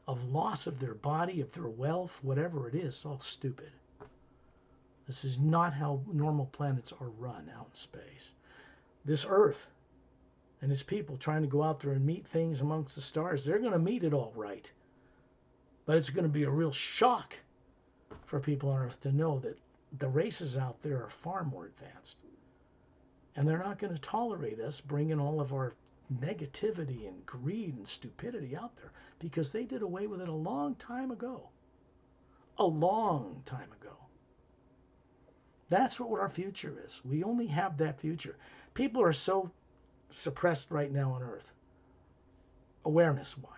Speaker 1: of loss of their body, of their wealth, whatever it is. It's all stupid. This is not how normal planets are run out in space. This Earth and its people trying to go out there and meet things amongst the stars, they're going to meet it all right. But it's going to be a real shock for people on Earth to know that the races out there are far more advanced. And they're not going to tolerate us bringing all of our negativity and greed and stupidity out there, because they did away with it a long time ago. A long time ago. That's what our future is. We only have that future. People are so suppressed right now on Earth, awareness-wise.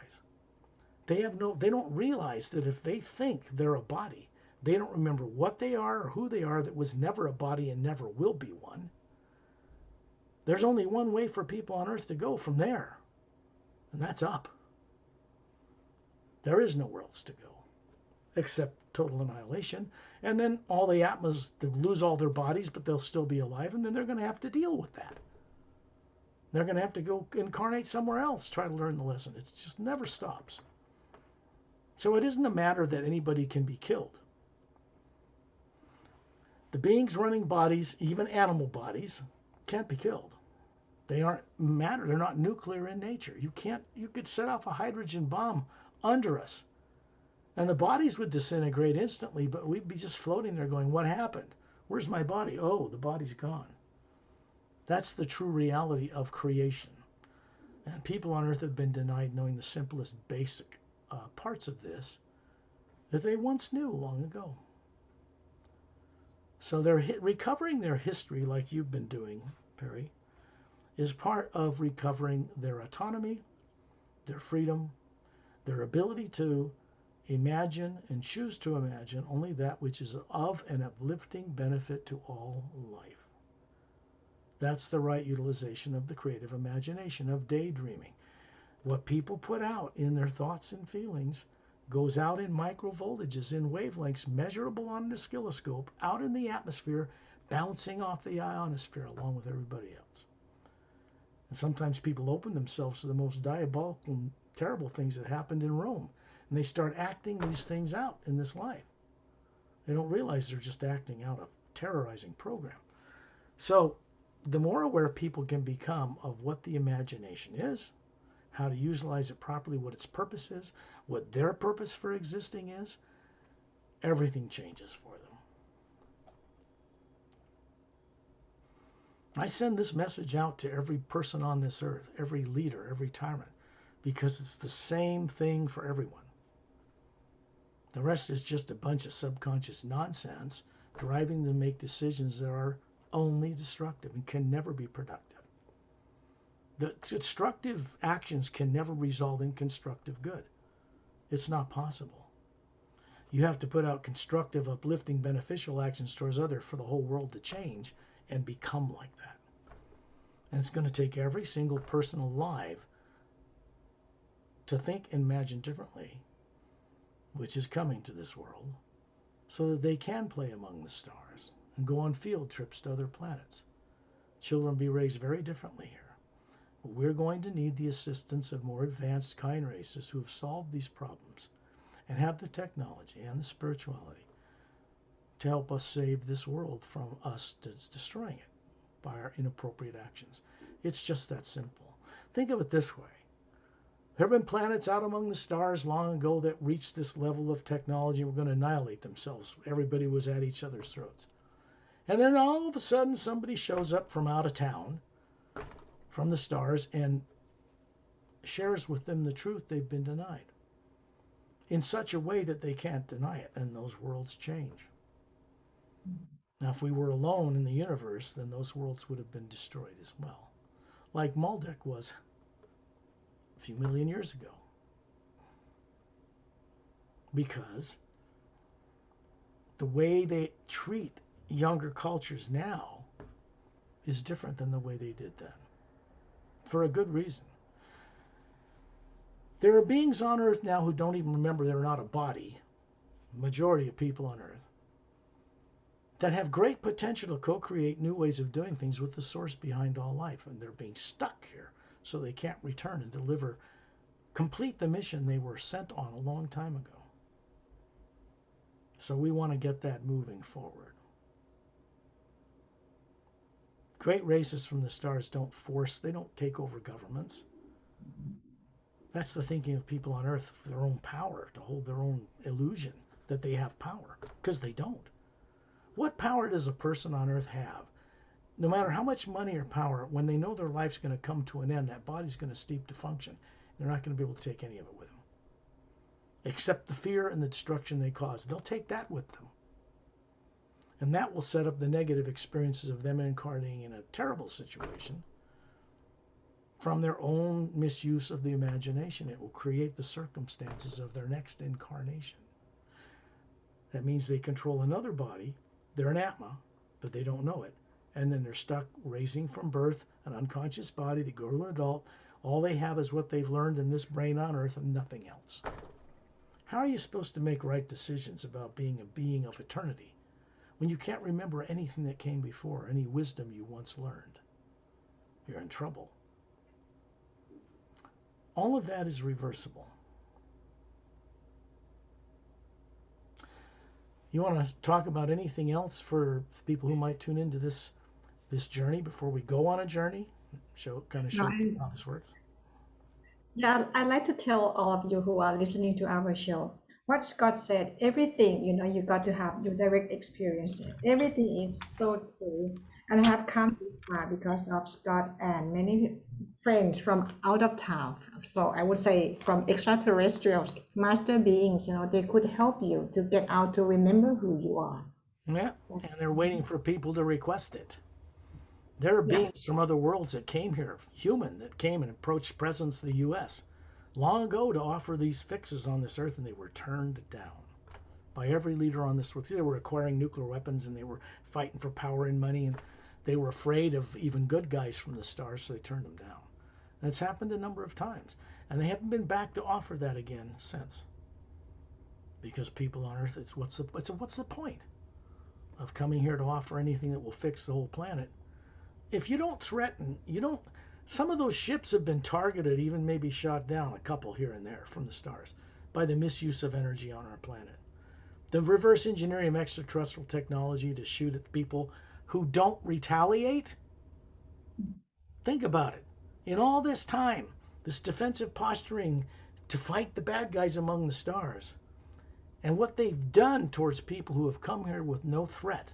Speaker 1: They don't realize that if they think they're a body, they don't remember what they are or who they are, that was never a body and never will be one. There's only one way for people on Earth to go from there, and that's up. There is nowhere else to go except total annihilation. And then all the Atmas lose all their bodies, but they'll still be alive, and then they're going to have to deal with that. They're going to have to go incarnate somewhere else, try to learn the lesson. It just never stops. So it isn't a matter that anybody can be killed. The beings running bodies, even animal bodies, can't be killed. They aren't matter. They're not nuclear in nature. You could set off a hydrogen bomb under us, and the bodies would disintegrate instantly, but we'd be just floating there going, what happened? Where's my body? Oh, the body's gone. That's the true reality of creation. And people on Earth have been denied knowing the simplest, basic parts of this that they once knew long ago. So they're recovering their history, like you've been doing, Perry, is part of recovering their autonomy, their freedom, their ability to imagine and choose to imagine only that which is of an uplifting benefit to all life. That's the right utilization of the creative imagination, of daydreaming. What people put out in their thoughts and feelings goes out in microvoltages, in wavelengths measurable on an oscilloscope, out in the atmosphere, bouncing off the ionosphere along with everybody else. And sometimes people open themselves to the most diabolical and terrible things that happened in Rome, and they start acting these things out in this life. They don't realize they're just acting out a terrorizing program. So the more aware people can become of what the imagination is, how to utilize it properly, what its purpose is, what their purpose for existing is, everything changes for them. I send this message out to every person on this earth, every leader, every tyrant, because it's the same thing for everyone. The rest is just a bunch of subconscious nonsense driving them to make decisions that are only destructive and can never be productive. The destructive actions can never result in constructive good. It's not possible. You have to put out constructive, uplifting, beneficial actions towards others for the whole world to change and become like that. And it's going to take every single person alive to think and imagine differently, which is coming to this world, so that they can play among the stars and go on field trips to other planets. Children be raised very differently here. We're going to need the assistance of more advanced kind races who have solved these problems and have the technology and the spirituality to help us save this world from us destroying it by our inappropriate actions. It's just that simple. Think of it this way. There have been planets out among the stars long ago that reached this level of technology and were going to annihilate themselves. Everybody was at each other's throats. And then all of a sudden somebody shows up from out of town, from the stars, and shares with them the truth they've been denied in such a way that they can't deny it, and those worlds change. Now, if we were alone in the universe, then those worlds would have been destroyed as well, like Maldek was a few million years ago. Because the way they treat younger cultures now is different than the way they did then, for a good reason. There are beings on Earth now who don't even remember they're not a body, majority of people on Earth, that have great potential to co-create new ways of doing things with the source behind all life, and they're being stuck here so they can't return and complete the mission they were sent on a long time ago. So we want to get that moving forward. Great races from the stars they don't take over governments. That's the thinking of people on Earth for their own power, to hold their own illusion that they have power, because they don't. What power does a person on Earth have? No matter how much money or power, when they know their life's going to come to an end, that body's going to cease to function. They're not going to be able to take any of it with them, except the fear and the destruction they cause. They'll take that with them. And that will set up the negative experiences of them incarnating in a terrible situation from their own misuse of the imagination. It will create the circumstances of their next incarnation. That means they control another body. They're an Atma, but they don't know it. And then they're stuck raising from birth an unconscious body. They grow to an adult. All they have is what they've learned in this brain on Earth and nothing else. How are you supposed to make right decisions about being a being of eternity when you can't remember anything that came before, any wisdom you once learned? You're in trouble. All of that is reversible. You want to talk about anything else for people who might tune into this journey before we go on a journey? Show
Speaker 2: No,
Speaker 1: how this works.
Speaker 2: yeah, I'd like to tell all of you who are listening to our show what Scott said. Everything, you got to have your direct experience. Everything is so true. And I have come this far because of Scott and many friends from out of town. So I would say from extraterrestrials, master beings, they could help you to get out to remember who you are.
Speaker 1: Yeah, and they're waiting for people to request it. There are
Speaker 2: Yeah.
Speaker 1: beings from other worlds that came here, human, that came and approached presidents of the U.S. long ago to offer these fixes on this earth, and they were turned down by every leader on this earth. They were acquiring nuclear weapons, and they were fighting for power and money, and they were afraid of even good guys from the stars, so they turned them down. And it's happened a number of times, and they haven't been back to offer that again since. Because people on Earth, what's the point of coming here to offer anything that will fix the whole planet? If you don't threaten, some of those ships have been targeted, even maybe shot down, a couple here and there from the stars, by the misuse of energy on our planet. The reverse engineering of extraterrestrial technology to shoot at people who don't retaliate. Think about it. In all this time, this defensive posturing to fight the bad guys among the stars, and what they've done towards people who have come here with no threat,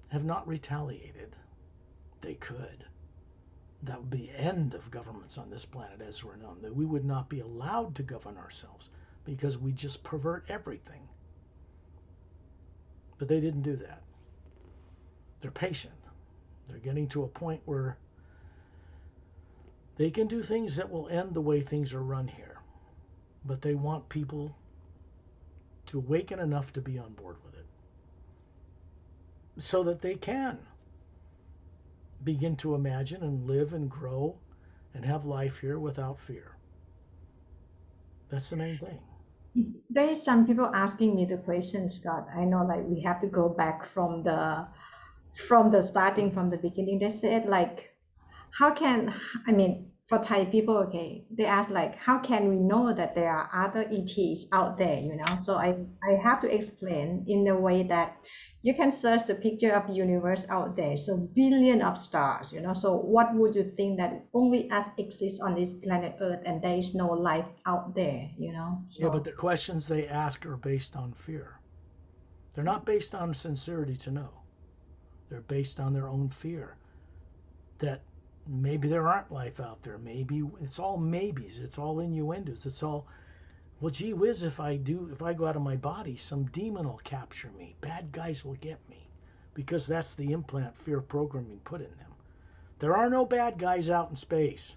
Speaker 1: have not retaliated. They could. That would be the end of governments on this planet as we're known. That we would not be allowed to govern ourselves because we just pervert everything. But they didn't do that. They're patient. They're getting to a point where they can do things that will end the way things are run here. But they want people to awaken enough to be on board with it, so that they can begin to imagine and live and grow and have life here without fear. That's the main thing.
Speaker 2: There is some people asking me the question, Scott. I know, like, we have to go back from the starting, from the beginning. They said, like, how can, I mean, for Thai people, okay, they ask like, how can we know that there are other ETs out there, you know? So I have to explain in a way that you can search the picture of universe out there. So billion of stars, you know? So what would you think that only us exist on this planet Earth and there is no life out there, you know?
Speaker 1: Yeah, but
Speaker 2: So
Speaker 1: the questions they ask are based on fear. They're not based on sincerity to know. They're based on their own fear that maybe there aren't life out there. Maybe it's all maybes. It's all innuendos. It's all, well, gee whiz, if I go out of my body, some demon will capture me. Bad guys will get me. Because that's the implant fear programming put in them. There are no bad guys out in space.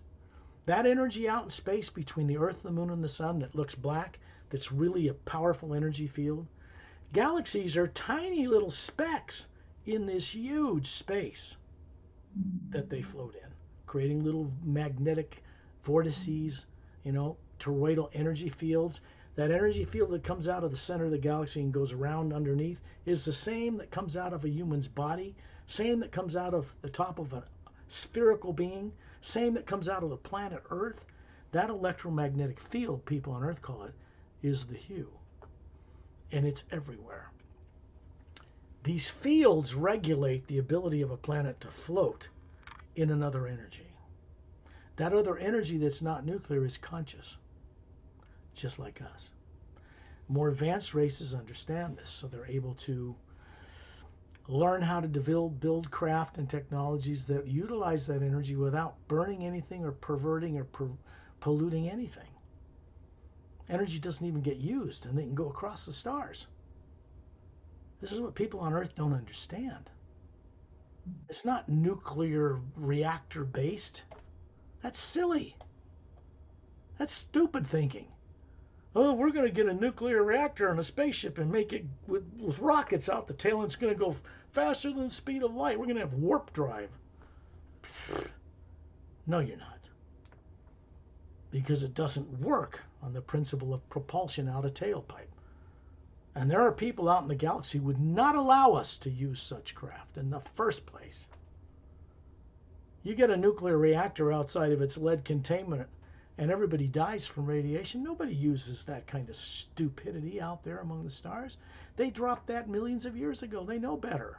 Speaker 1: That energy out in space between the Earth, the Moon, and the Sun that looks black, that's really a powerful energy field. Galaxies are tiny little specks in this huge space that they float in, creating little magnetic vortices, toroidal energy fields. That energy field that comes out of the center of the galaxy and goes around underneath is the same that comes out of a human's body, same that comes out of the top of a spherical being, same that comes out of the planet Earth. That electromagnetic field, people on Earth call it, is the hue. And it's everywhere. These fields regulate the ability of a planet to float in another energy. That other energy that's not nuclear is conscious, just like us. More advanced races understand this, so they're able to learn how to build craft and technologies that utilize that energy without burning anything or perverting or polluting anything. Energy doesn't even get used, and they can go across the stars. This is what people on Earth don't understand. It's not nuclear reactor based. That's silly. That's stupid thinking. Oh, we're going to get a nuclear reactor on a spaceship and make it with rockets out the tail, and it's going to go faster than the speed of light. We're going to have warp drive. No, you're not. Because it doesn't work on the principle of propulsion out a tailpipe. And there are people out in the galaxy who would not allow us to use such craft in the first place. You get a nuclear reactor outside of its lead containment and everybody dies from radiation. Nobody uses that kind of stupidity out there among the stars. They dropped that millions of years ago. They know better.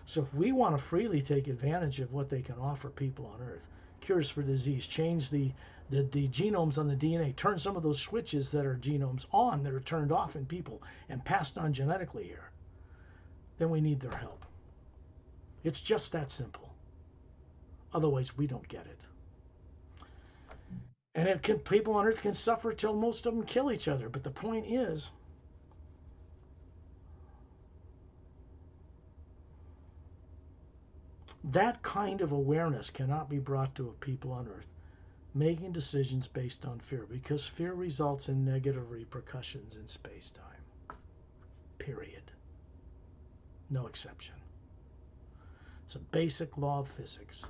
Speaker 1: So if we want to freely take advantage of what they can offer people on Earth, cures for disease, change the genomes on the DNA, turn some of those switches that are genomes on that are turned off in people and passed on genetically here, then we need their help. It's just that simple. Otherwise, we don't get it. And people on Earth can suffer till most of them kill each other. But the point is, that kind of awareness cannot be brought to a people on Earth making decisions based on fear, because fear results in negative repercussions in space-time. Period. No exception. It's a basic law of physics,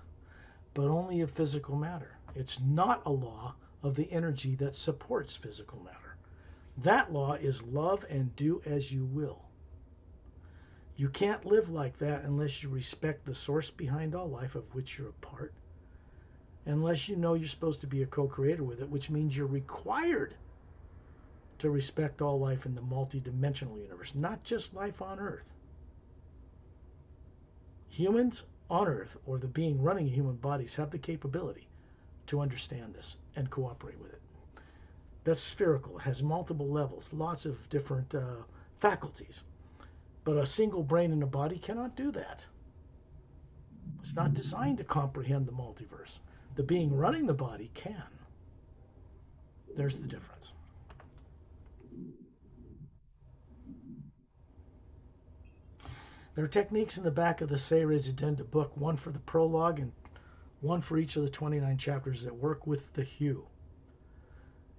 Speaker 1: but only of physical matter. It's not a law of the energy that supports physical matter. That law is love and do as you will. You can't live like that unless you respect the source behind all life, of which you're a part, unless you know you're supposed to be a co-creator with it, which means you're required to respect all life in the multi-dimensional universe, not just life on Earth. Humans on Earth, or the being running human bodies, have the capability to understand this and cooperate with it. That's spherical. It has multiple levels, lots of different faculties. But a single brain in a body cannot do that. It's not designed to comprehend the multiverse. The being running the body can. There's the difference. There are techniques in the back of the Seres Addenda book, one for the prologue and one for each of the 29 chapters, that work with the hue.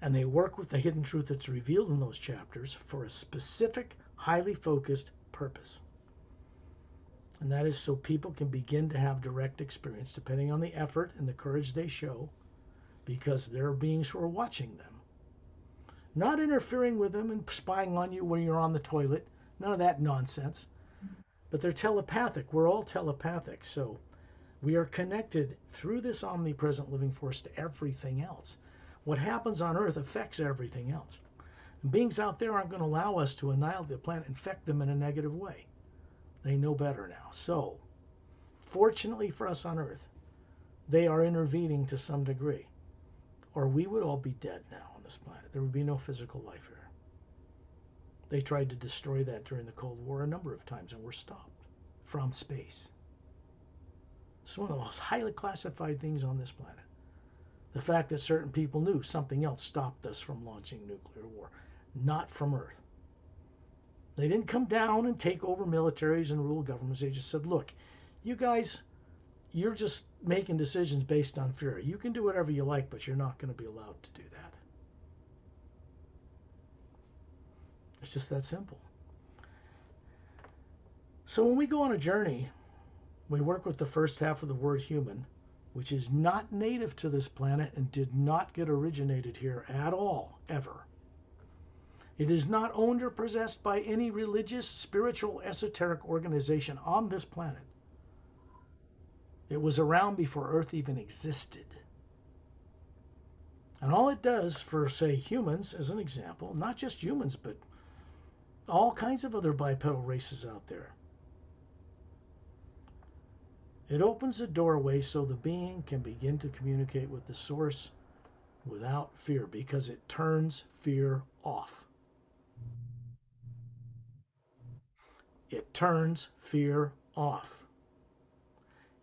Speaker 1: And they work with the hidden truth that's revealed in those chapters for a specific, highly focused purpose. And that is so people can begin to have direct experience, depending on the effort and the courage they show, because there are beings who are watching them. Not interfering with them and spying on you when you're on the toilet. None of that nonsense. But they're telepathic. We're all telepathic. So We are connected through this omnipresent living force to everything else. What happens on Earth affects everything else. And beings out there aren't going to allow us to annihilate the planet, infect them in a negative way. They know better now. So, fortunately for us on Earth, they are intervening to some degree. Or we would all be dead now on this planet. There would be no physical life here. They tried to destroy that during the Cold War a number of times and were stopped from space. It's one of the most highly classified things on this planet. The fact that certain people knew something else stopped us from launching nuclear war, not from Earth. They didn't come down and take over militaries and rule governments. They just said, look, you guys, you're just making decisions based on fear. You can do whatever you like, but you're not going to be allowed to do that. It's just that simple. So when we go on a journey, we work with the first half of the word human, which is not native to this planet and did not get originated here at all, ever. It is not owned or possessed by any religious, spiritual, esoteric organization on this planet. It was around before Earth even existed. And all it does for, say, humans, as an example, not just humans, but all kinds of other bipedal races out there, it opens a doorway so the being can begin to communicate with the source without fear, because it turns fear off. It turns fear off.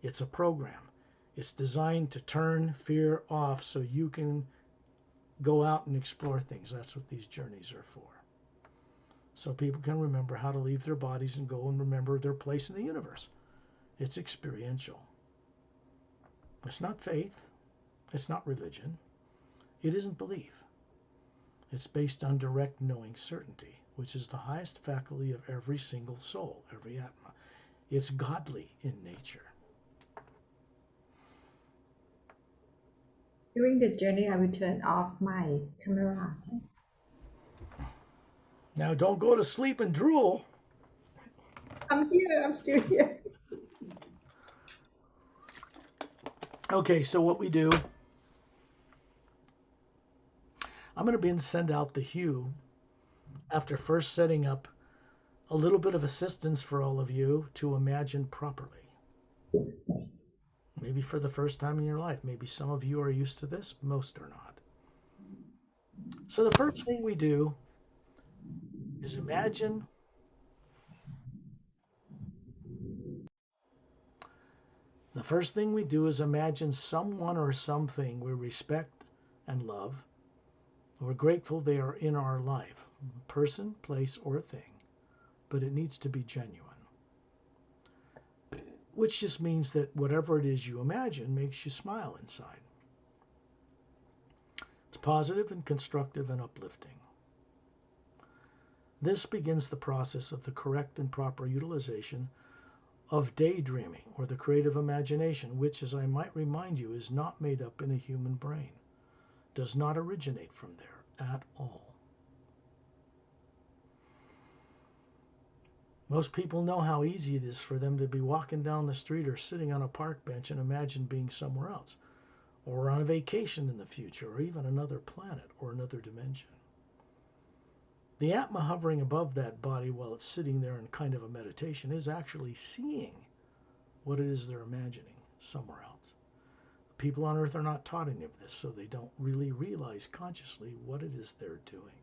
Speaker 1: It's a program. It's designed to turn fear off so you can go out and explore things. That's what these journeys are for. So people can remember how to leave their bodies and go and remember their place in the universe. It's experiential. It's not faith. It's not religion. It isn't belief. It's based on direct knowing certainty, which is the highest faculty of every single soul, every Atma. It's godly in nature.
Speaker 2: During the journey, I will turn off my camera.
Speaker 1: Now, don't go to sleep and drool.
Speaker 2: I'm here. I'm still here.
Speaker 1: Okay, so what we do, I'm going to send out the hue after first setting up a little bit of assistance for all of you to imagine properly. Maybe for the first time in your life. Maybe some of you are used to this, most are not. So the first thing we do is imagine someone or something we respect and love. We're grateful they are in our life, person, place, or thing, but it needs to be genuine. Which just means that whatever it is you imagine makes you smile inside. It's positive and constructive and uplifting. This begins the process of the correct and proper utilization of daydreaming, or the creative imagination, which, as I might remind you, is not made up in a human brain, does not originate from there at all. Most people know how easy it is for them to be walking down the street or sitting on a park bench and imagine being somewhere else, or on a vacation in the future, or even another planet or another dimension. The Atma hovering above that body while it's sitting there in kind of a meditation is actually seeing what it is they're imagining somewhere else. People on Earth are not taught any of this, so they don't really realize consciously what it is they're doing.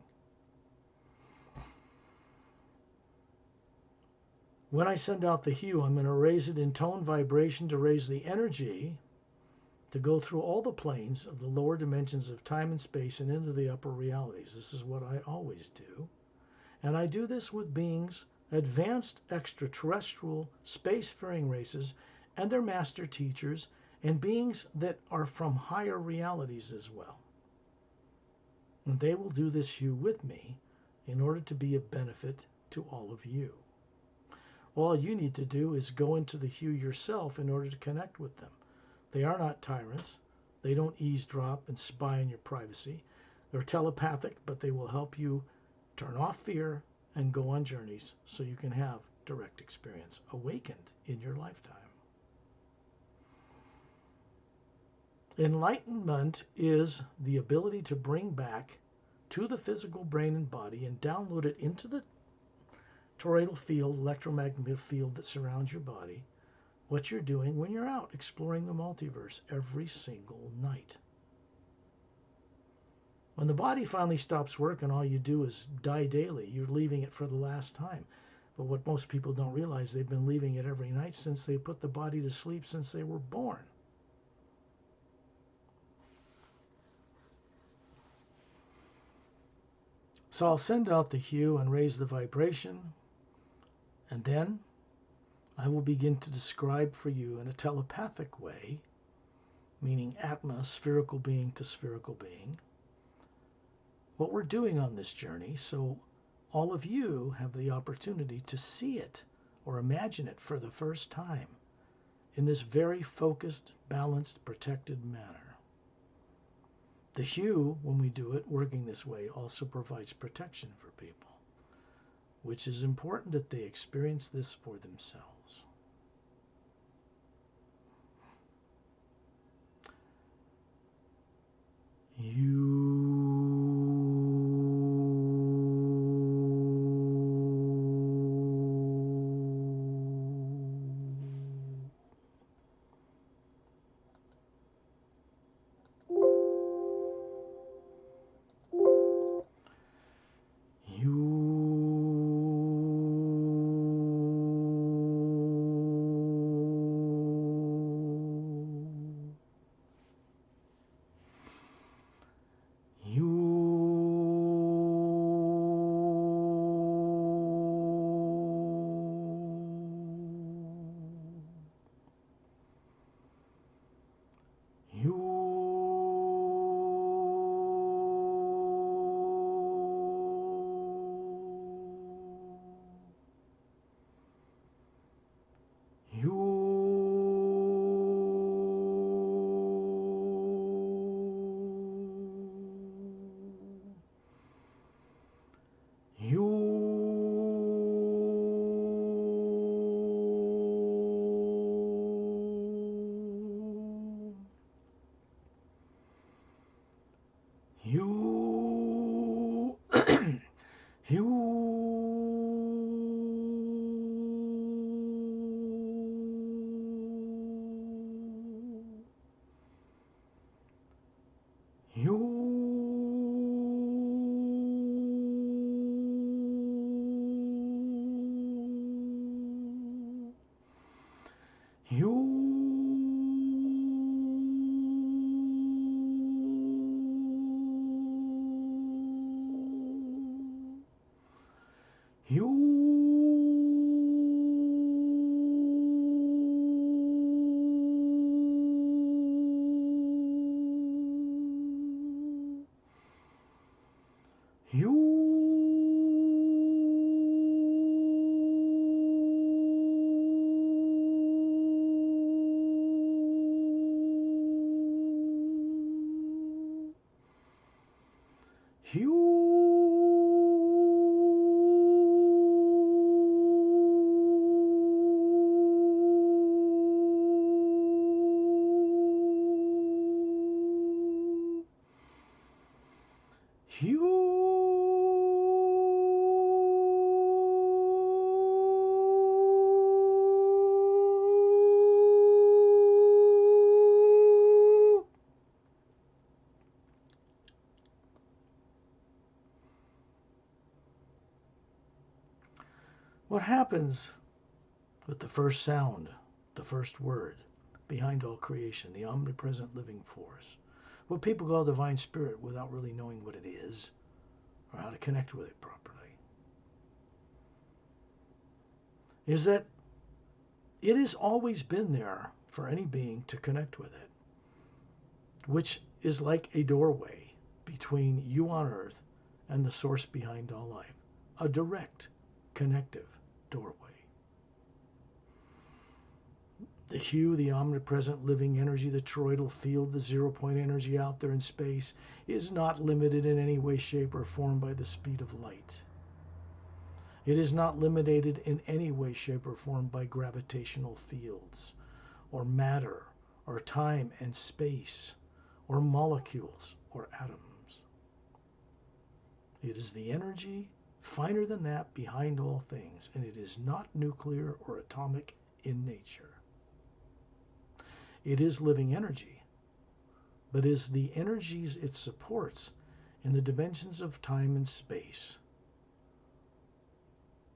Speaker 1: When I send out the hue, I'm going to raise it in tone vibration to raise the energy to go through all the planes of the lower dimensions of time and space and into the upper realities. This is what I always do. And I do this with beings, advanced extraterrestrial spacefaring races and their master teachers, and beings that are from higher realities as well. And they will do this hue with me in order to be a benefit to all of you. All you need to do is go into the hue yourself in order to connect with them. They are not tyrants. They don't eavesdrop and spy on your privacy. They're telepathic, but they will help you turn off fear and go on journeys so you can have direct experience awakened in your lifetime. Enlightenment is the ability to bring back to the physical brain and body and download it into the toroidal field, electromagnetic field that surrounds your body, what you're doing when you're out exploring the multiverse every single night. When the body finally stops working, all you do is die daily. You're leaving it for the last time. But what most people don't realize, they've been leaving it every night since they put the body to sleep since they were born. So I'll send out the hue and raise the vibration, and then I will begin to describe for you in a telepathic way, meaning Atma, spherical being to spherical being, what we're doing on this journey, so all of you have the opportunity to see it or imagine it for the first time in this very focused, balanced, protected manner. The hue, when we do it working this way, also provides protection for people, which is important that they experience this for themselves. What happens with the first sound, the first word, behind all creation, the omnipresent living force, what people call divine spirit without really knowing what it is or how to connect with it properly, is that it has always been there for any being to connect with it, which is like a doorway between you on earth and the source behind all life, a direct connective doorway. The hue, the omnipresent living energy, the toroidal field, the 0-point energy out there in space is not limited in any way, shape, or form by the speed of light. It is not limited in any way, shape, or form by gravitational fields, or matter, or time and space, or molecules or atoms. It is the energy finer than that behind all things, and it is not nuclear or atomic in nature. It is living energy, but is the energies it supports in the dimensions of time and space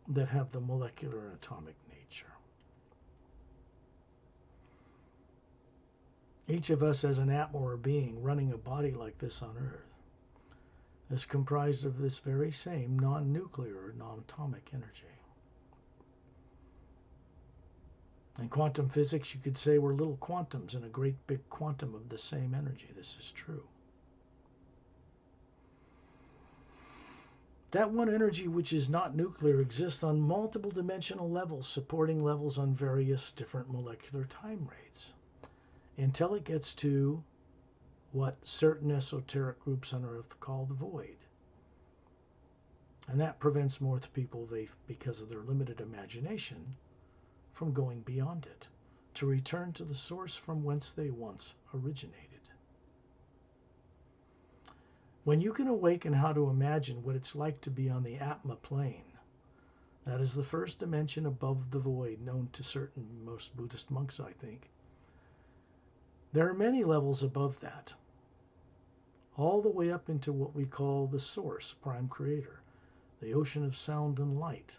Speaker 1: that have the molecular and atomic nature. Each of us as an Atma or being running a body like this on Earth is comprised of this very same non-nuclear, non-atomic energy. In quantum physics, you could say we're little quantums in a great big quantum of the same energy. This is true. That one energy which is not nuclear exists on multiple dimensional levels, supporting levels on various different molecular time rates, until it gets to what certain esoteric groups on Earth call the void. And that prevents most people, because of their limited imagination, from going beyond it, to return to the source from whence they once originated. When you can awaken how to imagine what it's like to be on the Atma plane, that is the first dimension above the void, known to most Buddhist monks, I think. There are many levels above that, all the way up into what we call the source, prime creator, the ocean of sound and light.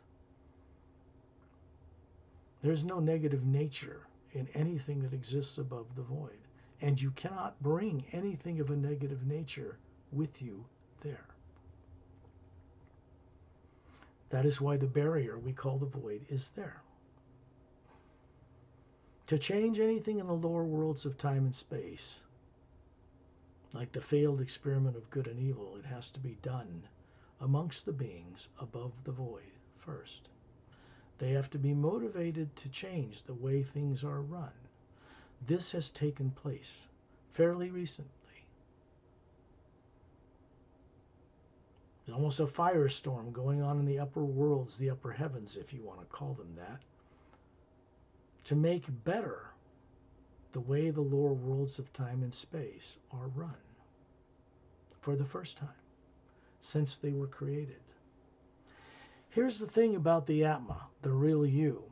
Speaker 1: There's no negative nature in anything that exists above the void, and you cannot bring anything of a negative nature with you there. That is why the barrier we call the void is there. To change anything in the lower worlds of time and space, like the failed experiment of good and evil, it has to be done amongst the beings above the void first. They have to be motivated to change the way things are run. This has taken place fairly recently. There's almost a firestorm going on in the upper worlds, the upper heavens, if you want to call them that, to make better the way the lower worlds of time and space are run for the first time since they were created. Here's the thing about the Atma, the real you,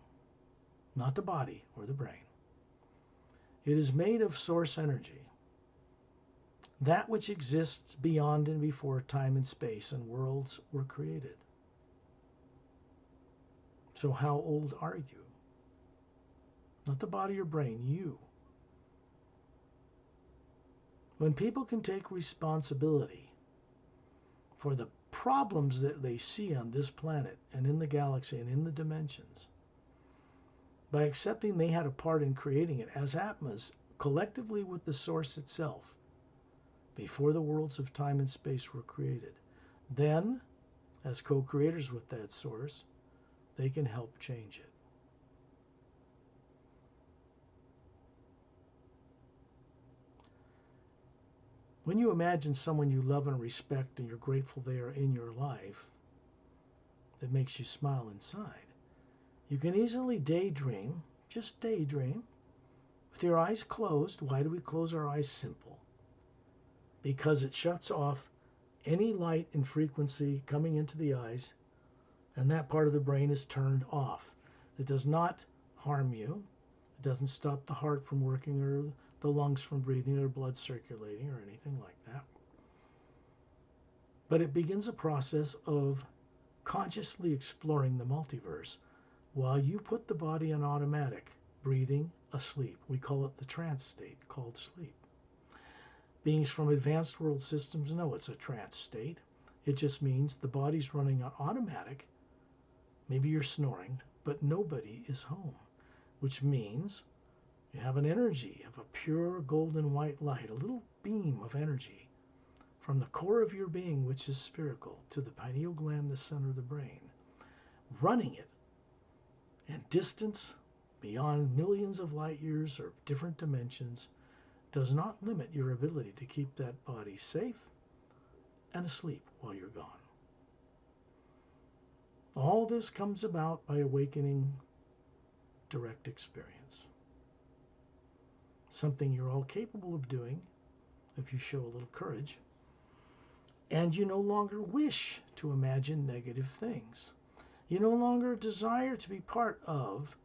Speaker 1: not the body or the brain. It is made of source energy, that which exists beyond and before time and space and worlds were created. So how old are you? Not the body or brain, you. When people can take responsibility for the problems that they see on this planet and in the galaxy and in the dimensions, by accepting they had a part in creating it as Atmas, collectively with the source itself, before the worlds of time and space were created, then, as co-creators with that source, they can help change it. When you imagine someone you love and respect and you're grateful they are in your life, that makes you smile inside, you can easily daydream, just daydream, with your eyes closed. Why do we close our eyes? Simple. Because it shuts off any light and frequency coming into the eyes, and that part of the brain is turned off. It does not harm you. It doesn't stop the heart from working or the lungs from breathing or blood circulating or anything like that. But it begins a process of consciously exploring the multiverse while you put the body on automatic, breathing, asleep. We call it the trance state, called sleep. Beings from advanced world systems know it's a trance state. It just means the body's running on automatic. Maybe you're snoring, but nobody is home, which means you have an energy of a pure golden white light, a little beam of energy from the core of your being, which is spherical, to the pineal gland, the center of the brain, running it. And distance beyond millions of light years or different dimensions does not limit your ability to keep that body safe and asleep while you're gone. All this comes about by awakening direct experience. Something you're all capable of doing if you show a little courage. And you no longer wish to imagine negative things. You no longer desire to be part of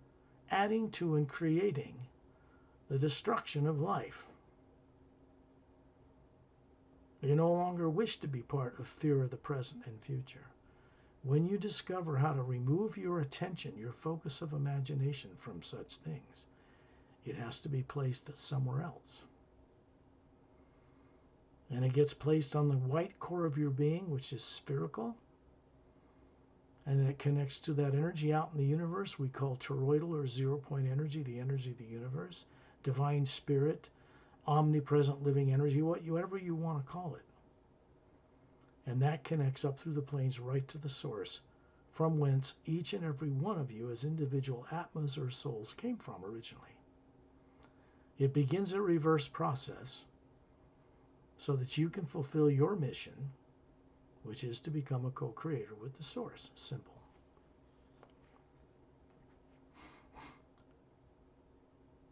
Speaker 1: adding to and creating the destruction of life. You no longer wish to be part of fear of the present and future. When you discover how to remove your attention, your focus of imagination from such things, it has to be placed somewhere else. And it gets placed on the white core of your being, which is spherical. And then it connects to that energy out in the universe we call toroidal or 0-point energy, the energy of the universe, divine spirit, omnipresent living energy, whatever you want to call it. And that connects up through the planes right to the source, from whence each and every one of you as individual Atmas or souls came from originally. It begins a reverse process so that you can fulfill your mission, which is to become a co-creator with the source. Simple.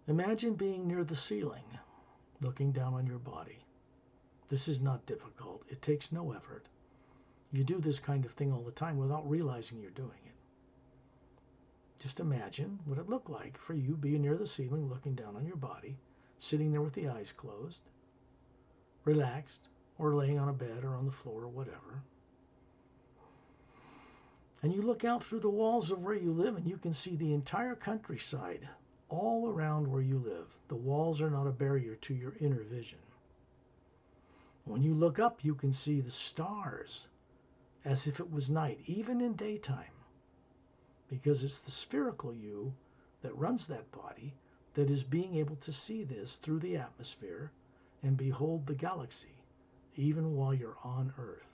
Speaker 1: Imagine being near the ceiling, looking down on your body. This is not difficult. It takes no effort. You do this kind of thing all the time without realizing you're doing it. Just imagine what it looked like for you being near the ceiling, looking down on your body, sitting there with the eyes closed, relaxed, or laying on a bed or on the floor or whatever. And you look out through the walls of where you live and you can see the entire countryside all around where you live. The walls are not a barrier to your inner vision. When you look up, you can see the stars as if it was night, even in daytime, because it's the spherical you that runs that body that is being able to see this through the atmosphere and behold the galaxy, even while you're on Earth.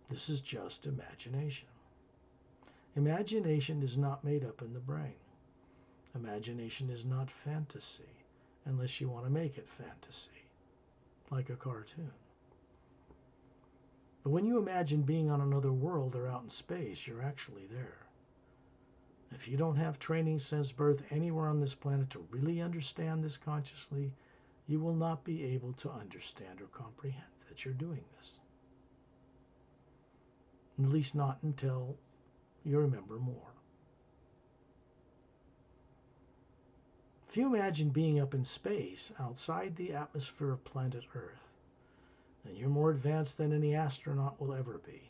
Speaker 1: This is just imagination. Imagination is not made up in the brain. Imagination is not fantasy, unless you want to make it fantasy, like a cartoon. But when you imagine being on another world or out in space, you're actually there. If you don't have training since birth anywhere on this planet to really understand this consciously, you will not be able to understand or comprehend that you're doing this. At least not until you remember more. If you imagine being up in space outside the atmosphere of planet Earth, then you're more advanced than any astronaut will ever be.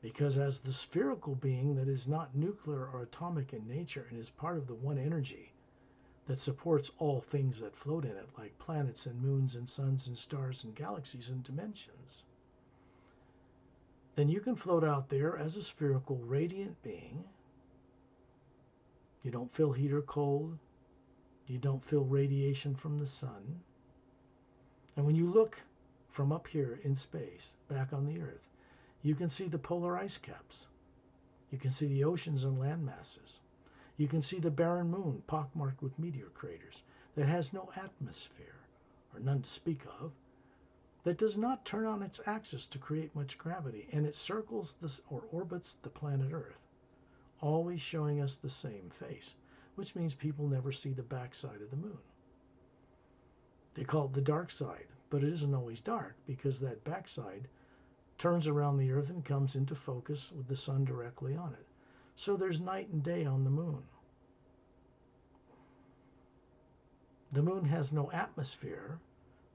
Speaker 1: Because as the spherical being that is not nuclear or atomic in nature and is part of the one energy that supports all things that float in it, like planets and moons and suns and stars and galaxies and dimensions, then you can float out there as a spherical radiant being. You don't feel heat or cold. You don't feel radiation from the sun. And when you look from up here in space, back on the Earth, you can see the polar ice caps. You can see the oceans and land masses. You can see the barren moon pockmarked with meteor craters that has no atmosphere, or none to speak of, that does not turn on its axis to create much gravity, and it circles or orbits the planet Earth, always showing us the same face, which means people never see the backside of the moon. They call it the dark side, but it isn't always dark because that backside turns around the Earth and comes into focus with the sun directly on it. So there's night and day on the moon. The moon has no atmosphere.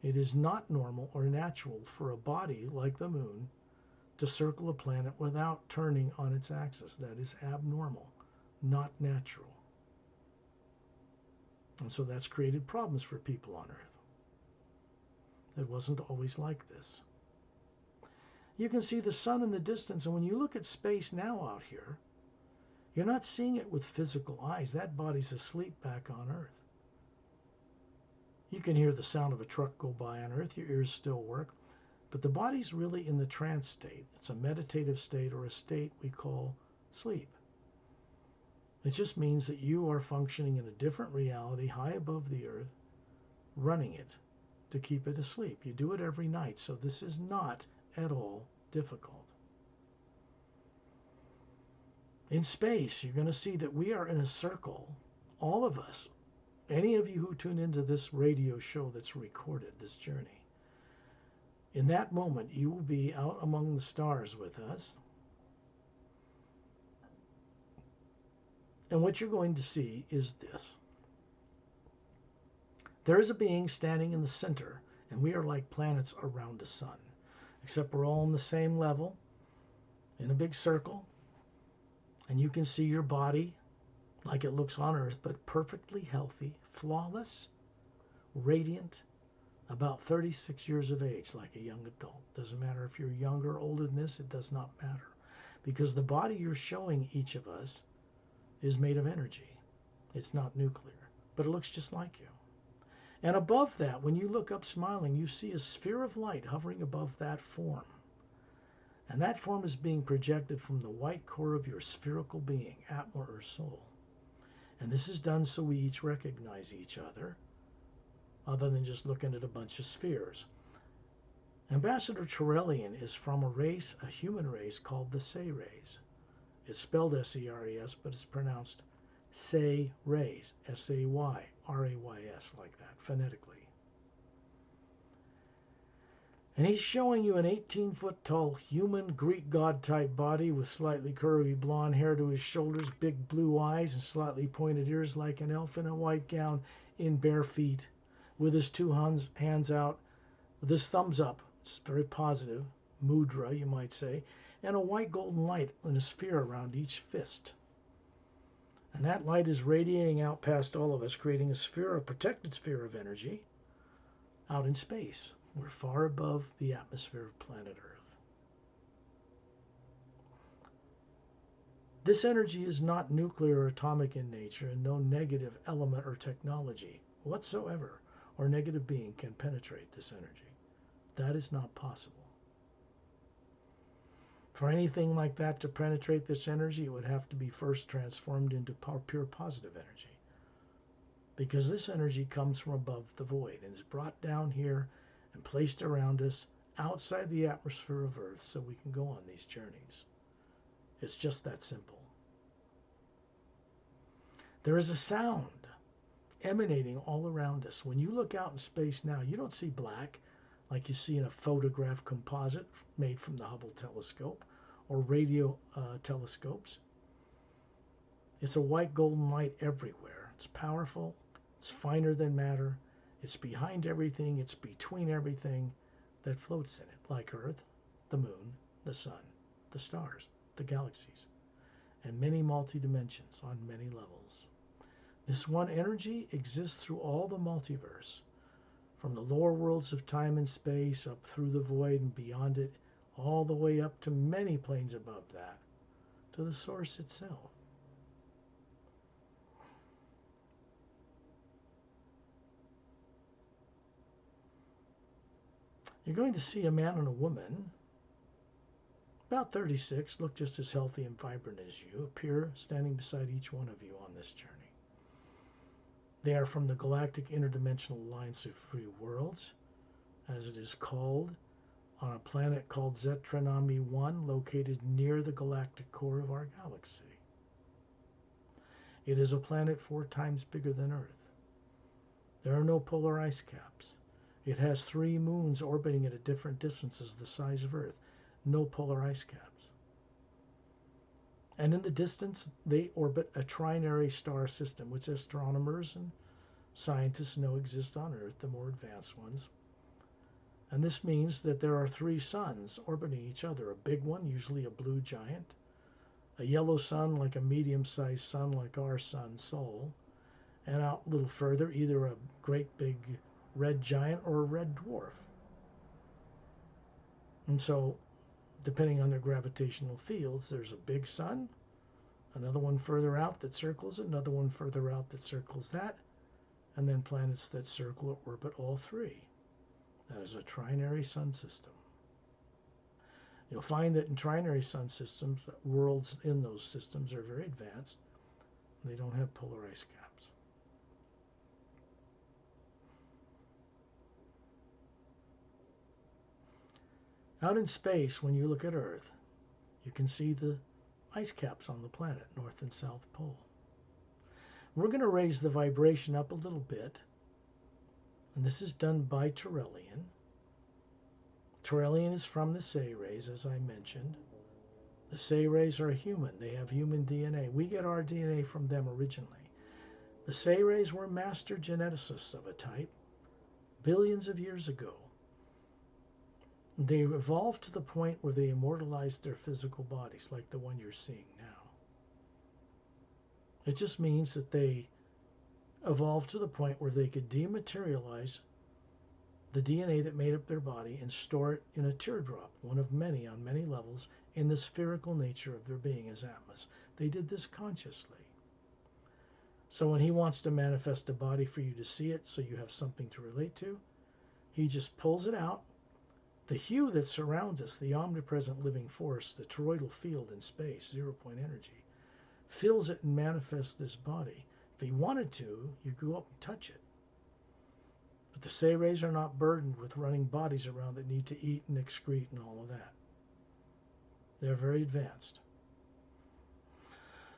Speaker 1: It is not normal or natural for a body like the moon to circle a planet without turning on its axis. That is abnormal, not natural. And so that's created problems for people on Earth. It wasn't always like this. You can see the sun in the distance, and when you look at space now out here, you're not seeing it with physical eyes. That body's asleep back on Earth. You can hear the sound of a truck go by on Earth. Your ears still work. But the body's really in the trance state. It's a meditative state or a state we call sleep. It just means that you are functioning in a different reality high above the Earth, running it to keep it asleep. You do it every night, so this is not at all difficult. In space, you're going to see that we are in a circle, all of us, Any of you who tune into this radio show that's recorded, this journey, in that moment you will be out among the stars with us. And what you're going to see is this. There is a being standing in the center, and we are like planets around a sun, except we're all on the same level, in a big circle, and you can see your body like it looks on Earth, but perfectly healthy, flawless, radiant, about 36 years of age, like a young adult. Doesn't matter if you're younger or older than this, it does not matter. Because the body you're showing each of us is made of energy. It's not nuclear, but it looks just like you. And above that, when you look up smiling, you see a sphere of light hovering above that form. And that form is being projected from the white core of your spherical being, Atma or soul. And this is done so we each recognize each other than just looking at a bunch of spheres. Ambassador Terrellian is from a race, a human race called the Say Rays. It's spelled S-E-R-E-S, but it's pronounced Say Rays, S-A-Y-R-A-Y-S, like that, phonetically. And he's showing you an 18-foot tall human Greek god type body with slightly curvy blonde hair to his shoulders, big blue eyes, and slightly pointed ears like an elf in a white gown, in bare feet, with his two hands out, with his thumbs up. It's very positive, mudra, you might say, and a white golden light in a sphere around each fist. And that light is radiating out past all of us, creating a sphere, a protected sphere of energy out in space. We're far above the atmosphere of planet Earth. This energy is not nuclear or atomic in nature, and no negative element or technology whatsoever or negative being can penetrate this energy. That is not possible. For anything like that to penetrate this energy, it would have to be first transformed into pure positive energy. Because this energy comes from above the void and is brought down here and placed around us outside the atmosphere of Earth so we can go on these journeys. It's just that simple. There is a sound emanating all around us. When you look out in space now, you don't see black like you see in a photograph composite made from the Hubble telescope or radio telescopes. It's a white golden light everywhere. It's powerful. It's finer than matter. It's behind everything. It's between everything that floats in it, like Earth, the moon, the sun, the stars, the galaxies, and many multi-dimensions on many levels. This one energy exists through all the multiverse, from the lower worlds of time and space up through the void and beyond it, all the way up to many planes above that, to the source itself. You're going to see a man and a woman, about 36, look just as healthy and vibrant as you, appear standing beside each one of you on this journey. They are from the Galactic Interdimensional Alliance of Free Worlds, as it is called, on a planet called Zetranami 1, located near the galactic core of our galaxy. It is a planet 4 times bigger than Earth. There are no polar ice caps. It has 3 moons orbiting at a different distances the size of Earth. No polar ice caps. And in the distance, they orbit a trinary star system, which astronomers and scientists know exist on Earth, the more advanced ones. And this means that there are 3 suns orbiting each other. A big one, usually a blue giant. A yellow sun, like a medium-sized sun, like our sun, Sol. And out a little further, either a great big red giant or a red dwarf. And so, depending on their gravitational fields, there's a big sun, another one further out that circles it, another one further out that circles that, and then planets that circle or orbit all 3. That is a trinary sun system. You'll find that in trinary sun systems, that worlds in those systems are very advanced. They don't have polar ice caps. Out in space, when you look at Earth, you can see the ice caps on the planet, North and South Pole. We're going to raise the vibration up a little bit, and this is done by Turelian. Turelian is from the Say rays, as I mentioned. The Say rays are human. They have human DNA. We get our DNA from them originally. The Say rays were master geneticists of a type billions of years ago. They evolved to the point where they immortalized their physical bodies, like the one you're seeing now. It just means that they evolved to the point where they could dematerialize the DNA that made up their body and store it in a teardrop, one of many on many levels, in the spherical nature of their being as Atmas. They did this consciously. So when he wants to manifest a body for you to see it so you have something to relate to, he just pulls it out. The hue that surrounds us, the omnipresent living force, the toroidal field in space, zero-point energy, fills it and manifests this body. If he wanted to, you go up and touch it. But the Say rays are not burdened with running bodies around that need to eat and excrete and all of that. They're very advanced.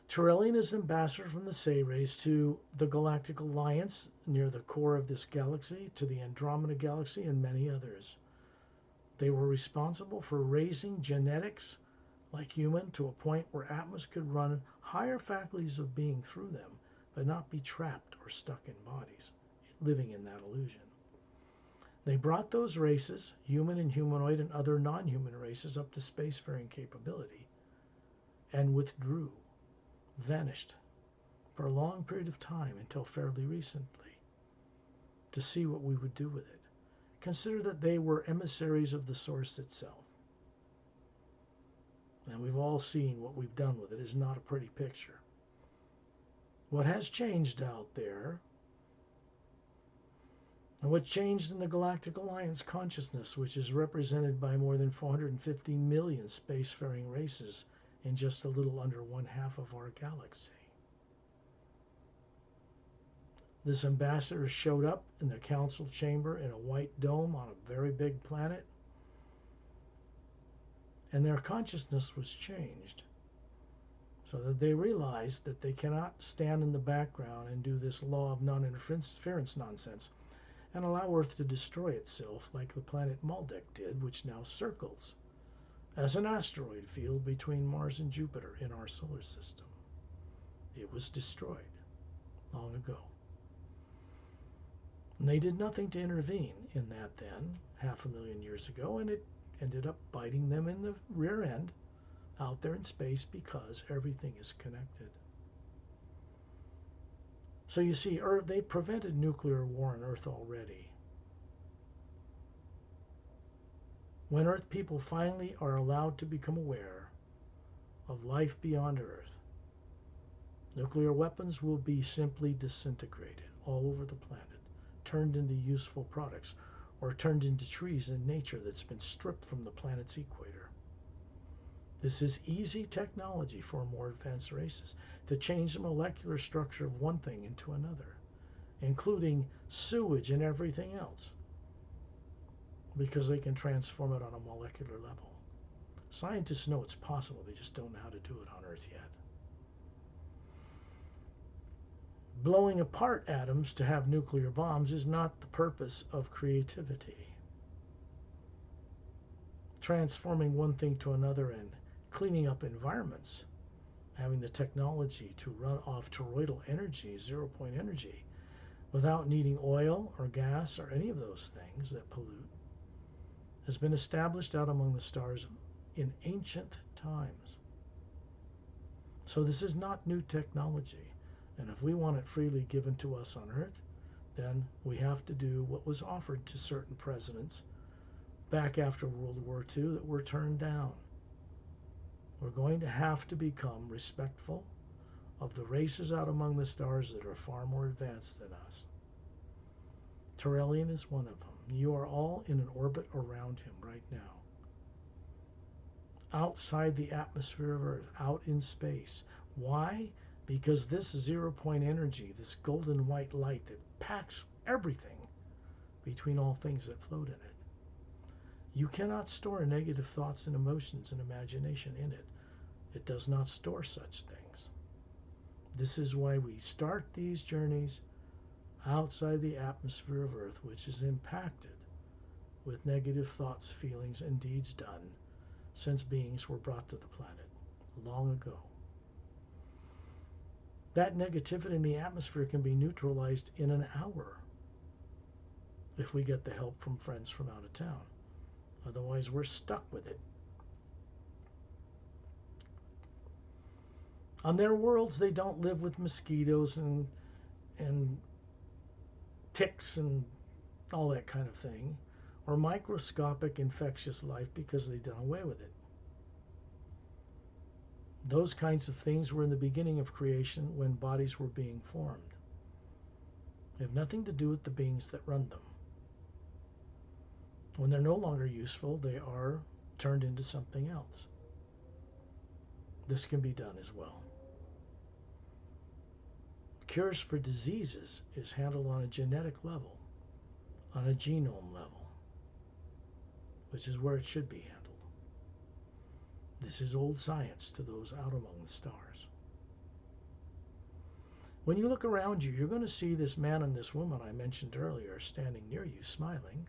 Speaker 1: Turelian is ambassador from the Say rays to the Galactic Alliance near the core of this galaxy, to the Andromeda Galaxy, and many others. They were responsible for raising genetics like human to a point where Atmas could run higher faculties of being through them, but not be trapped or stuck in bodies, living in that illusion. They brought those races, human and humanoid and other non-human races, up to spacefaring capability and withdrew, vanished for a long period of time until fairly recently to see what we would do with it. Consider that they were emissaries of the source itself. And we've all seen what we've done with it is not a pretty picture. What has changed out there, and what changed in the Galactic Alliance consciousness, which is represented by more than 450 million spacefaring races in just a little under 1/2 of our galaxy. This ambassador showed up in the council chamber in a white dome on a very big planet, and their consciousness was changed so that they realized that they cannot stand in the background and do this law of non-interference nonsense and allow Earth to destroy itself like the planet Maldek did, which now circles as an asteroid field between Mars and Jupiter in our solar system. It was destroyed long ago. And they did nothing to intervene in that then, 500,000 years ago, and it ended up biting them in the rear end out there in space because everything is connected. So you see, Earth, they prevented nuclear war on Earth already. When Earth people finally are allowed to become aware of life beyond Earth, nuclear weapons will be simply disintegrated all over the planet, turned into useful products, or turned into trees in nature that's been stripped from the planet's equator. This is easy technology for more advanced races to change the molecular structure of one thing into another, including sewage and everything else, because they can transform it on a molecular level. Scientists know it's possible, they just don't know how to do it on Earth yet. Blowing apart atoms to have nuclear bombs is not the purpose of creativity. Transforming one thing to another and cleaning up environments, having the technology to run off toroidal energy, zero-point energy, without needing oil or gas or any of those things that pollute, has been established out among the stars in ancient times. So this is not new technology. And if we want it freely given to us on Earth, then we have to do what was offered to certain presidents back after World War II that were turned down. We're going to have to become respectful of the races out among the stars that are far more advanced than us. Turelian is one of them. You are all in an orbit around him right now. Outside the atmosphere of Earth, out in space. Why? Because this zero-point energy, this golden white light that packs everything between all things that float in it. You cannot store negative thoughts and emotions and imagination in it. It does not store such things. This is why we start these journeys outside the atmosphere of Earth, which is impacted with negative thoughts, feelings, and deeds done since beings were brought to the planet long ago. That negativity in the atmosphere can be neutralized in an hour if we get the help from friends from out of town. Otherwise, we're stuck with it. On their worlds, they don't live with mosquitoes and ticks and all that kind of thing, or microscopic infectious life because they've done away with it. Those kinds of things were in the beginning of creation when bodies were being formed. They have nothing to do with the beings that run them. When they're no longer useful, they are turned into something else. This can be done as well. Cures for diseases is handled on a genetic level, on a genome level, which is where it should be handled. This is old science to those out among the stars. When you look around you, you're going to see this man and this woman I mentioned earlier standing near you, smiling.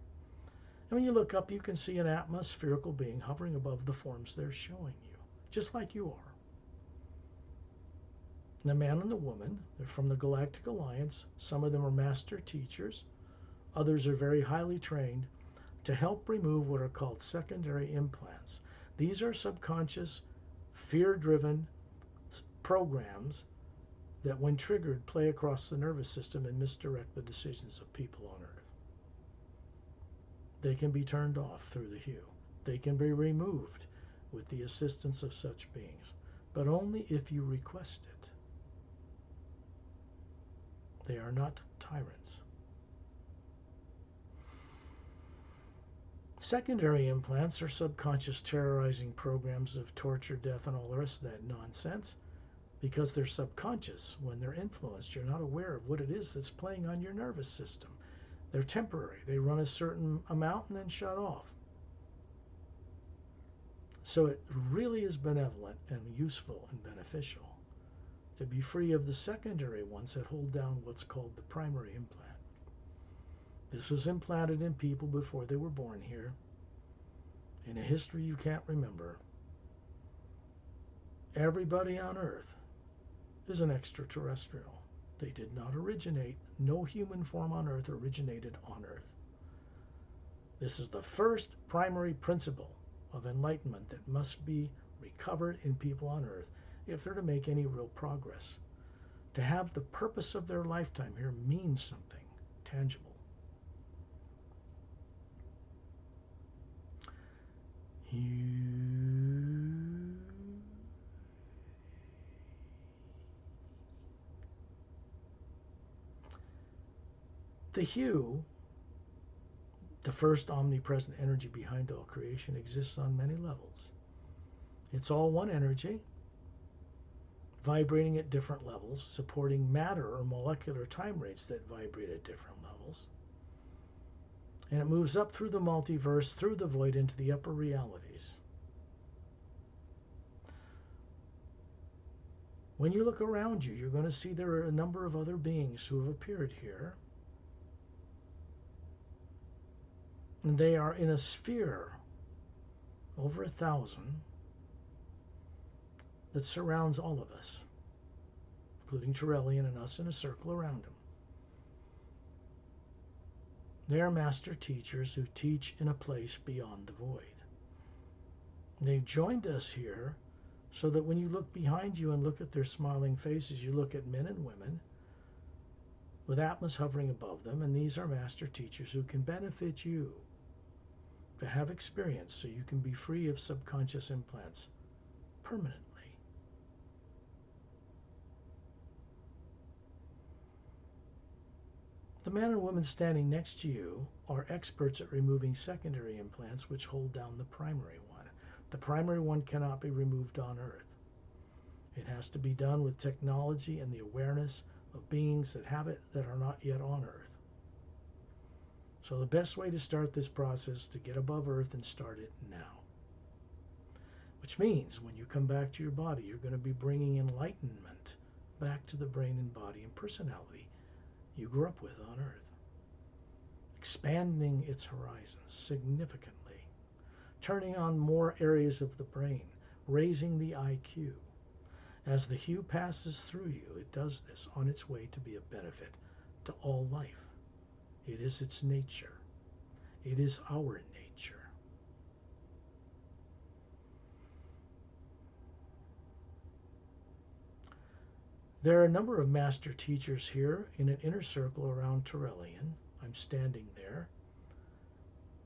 Speaker 1: And when you look up, you can see an atmospherical being hovering above the forms they're showing you, just like you are. The man and the woman, they're from the Galactic Alliance. Some of them are master teachers. Others are very highly trained to help remove what are called secondary implants. These are subconscious, fear-driven programs that, when triggered, play across the nervous system and misdirect the decisions of people on Earth. They can be turned off through the hue. They can be removed with the assistance of such beings, but only if you request it. They are not tyrants. Secondary implants are subconscious terrorizing programs of torture, death, and all the rest of that nonsense. Because they're subconscious, when they're influenced, you're not aware of what it is that's playing on your nervous system. They're temporary. They run a certain amount and then shut off. So it really is benevolent and useful and beneficial to be free of the secondary ones that hold down what's called the primary implant. This was implanted in people before they were born here, in a history you can't remember. Everybody on Earth is an extraterrestrial. They did not originate. No human form on Earth originated on Earth. This is the first primary principle of enlightenment that must be recovered in people on Earth if they're to make any real progress. To have the purpose of their lifetime here means something tangible. The hue, the first omnipresent energy behind all creation, exists on many levels. It's all one energy, vibrating at different levels, supporting matter or molecular time rates that vibrate at different levels. And it moves up through the multiverse, through the void, into the upper realities. When you look around you, you're going to see there are a number of other beings who have appeared here. And they are in a sphere, over 1,000, that surrounds all of us, including Torellian and us in a circle around him. They are master teachers who teach in a place beyond the void. They've joined us here so that when you look behind you and look at their smiling faces, you look at men and women with Atmas hovering above them, and these are master teachers who can benefit you to have experience so you can be free of subconscious implants permanently. The man and woman standing next to you are experts at removing secondary implants which hold down the primary one. The primary one cannot be removed on Earth. It has to be done with technology and the awareness of beings that have it that are not yet on Earth. So the best way to start this process is to get above Earth and start it now. Which means when you come back to your body, you're going to be bringing enlightenment back to the brain and body and personality you grew up with on Earth, expanding its horizons significantly, turning on more areas of the brain, raising the IQ. As the hue passes through you, it does this on its way to be a benefit to all life. It is its nature. It is our nature. There are a number of master teachers here in an inner circle around Turelian. I'm standing there.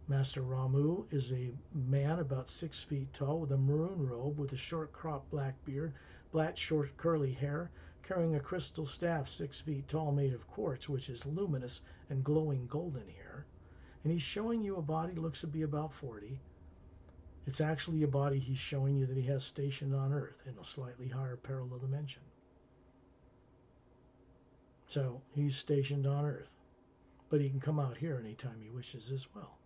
Speaker 1: Master Ramu is a man about 6 feet tall with a maroon robe with a short cropped black beard, black short curly hair, carrying a crystal staff 6 feet tall made of quartz, which is luminous and glowing golden here. And he's showing you a body looks to be about 40. It's actually a body he's showing you that he has stationed on Earth in a slightly higher parallel dimension. So he's stationed on Earth, but he can come out here anytime he wishes as well.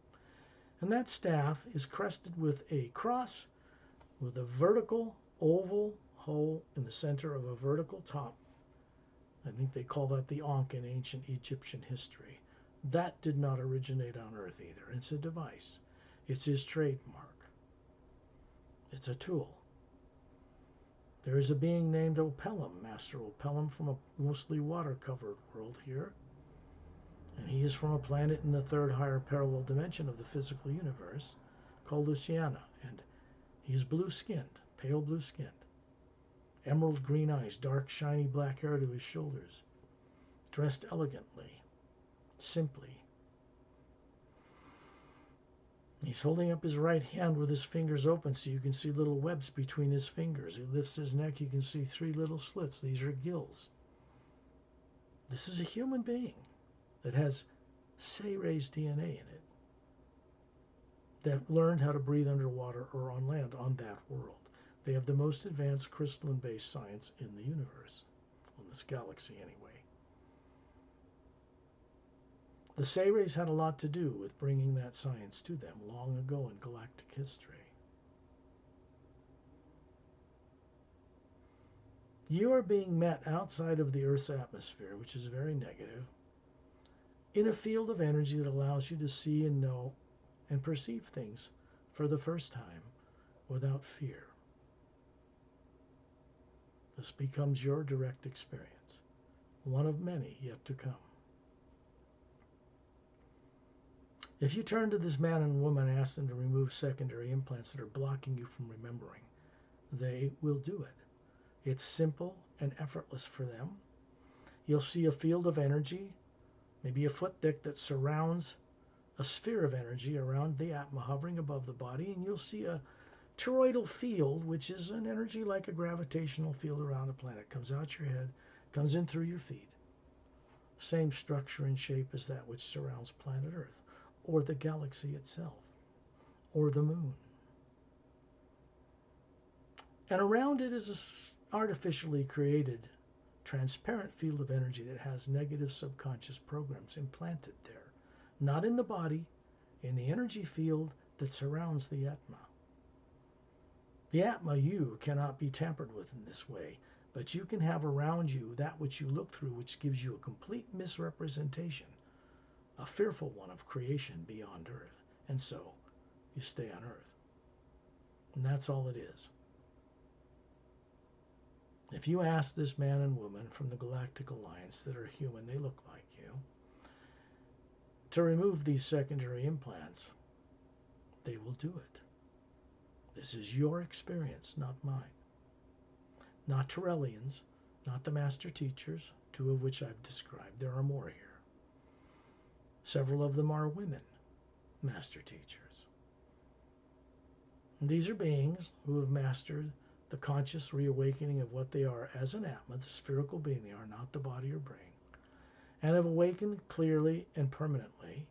Speaker 1: And that staff is crested with a cross with a vertical oval hole in the center of a vertical top. I think they call that the Ankh in ancient Egyptian history. That did not originate on Earth either. It's a device. It's his trademark. It's a tool. There is a being named Opelum, Master Opelum, from a mostly water-covered world here. And he is from a planet in the third higher parallel dimension of the physical universe called Oceania. And he is blue-skinned, pale blue-skinned. Emerald green eyes, dark shiny black hair to his shoulders. Dressed elegantly, simply. He's holding up his right hand with his fingers open so you can see little webs between his fingers. He lifts his neck, you can see 3 little slits. These are gills. This is a human being that has Sayre's DNA in it, that learned how to breathe underwater or on land on that world. They have the most advanced crystalline-based science in the universe, on this galaxy anyway. The Sayres had a lot to do with bringing that science to them long ago in galactic history. You are being met outside of the Earth's atmosphere, which is very negative, in a field of energy that allows you to see and know and perceive things for the first time without fear. This becomes your direct experience, one of many yet to come. If you turn to this man and woman and ask them to remove secondary implants that are blocking you from remembering, they will do it. It's simple and effortless for them. You'll see a field of energy, maybe a foot thick, that surrounds a sphere of energy around the Atma hovering above the body, and you'll see a toroidal field, which is an energy like a gravitational field around a planet. Comes out your head, comes in through your feet. Same structure and shape as that which surrounds planet Earth, or the galaxy itself, or the moon. And around it is an artificially created transparent field of energy that has negative subconscious programs implanted there. Not in the body, in the energy field that surrounds the Atma. The Atma, you, cannot be tampered with in this way, but you can have around you that which you look through, which gives you a complete misrepresentation, a fearful one of creation beyond Earth. And so, you stay on Earth. And that's all it is. If you ask this man and woman from the Galactic Alliance that are human, they look like you, to remove these secondary implants, they will do it. This is your experience, not mine. Not Turelians, not the master teachers, 2 of which I've described. There are more here. Several of them are women master teachers. And these are beings who have mastered the conscious reawakening of what they are as an Atma, the spherical being they are, not the body or brain, and have awakened clearly and permanently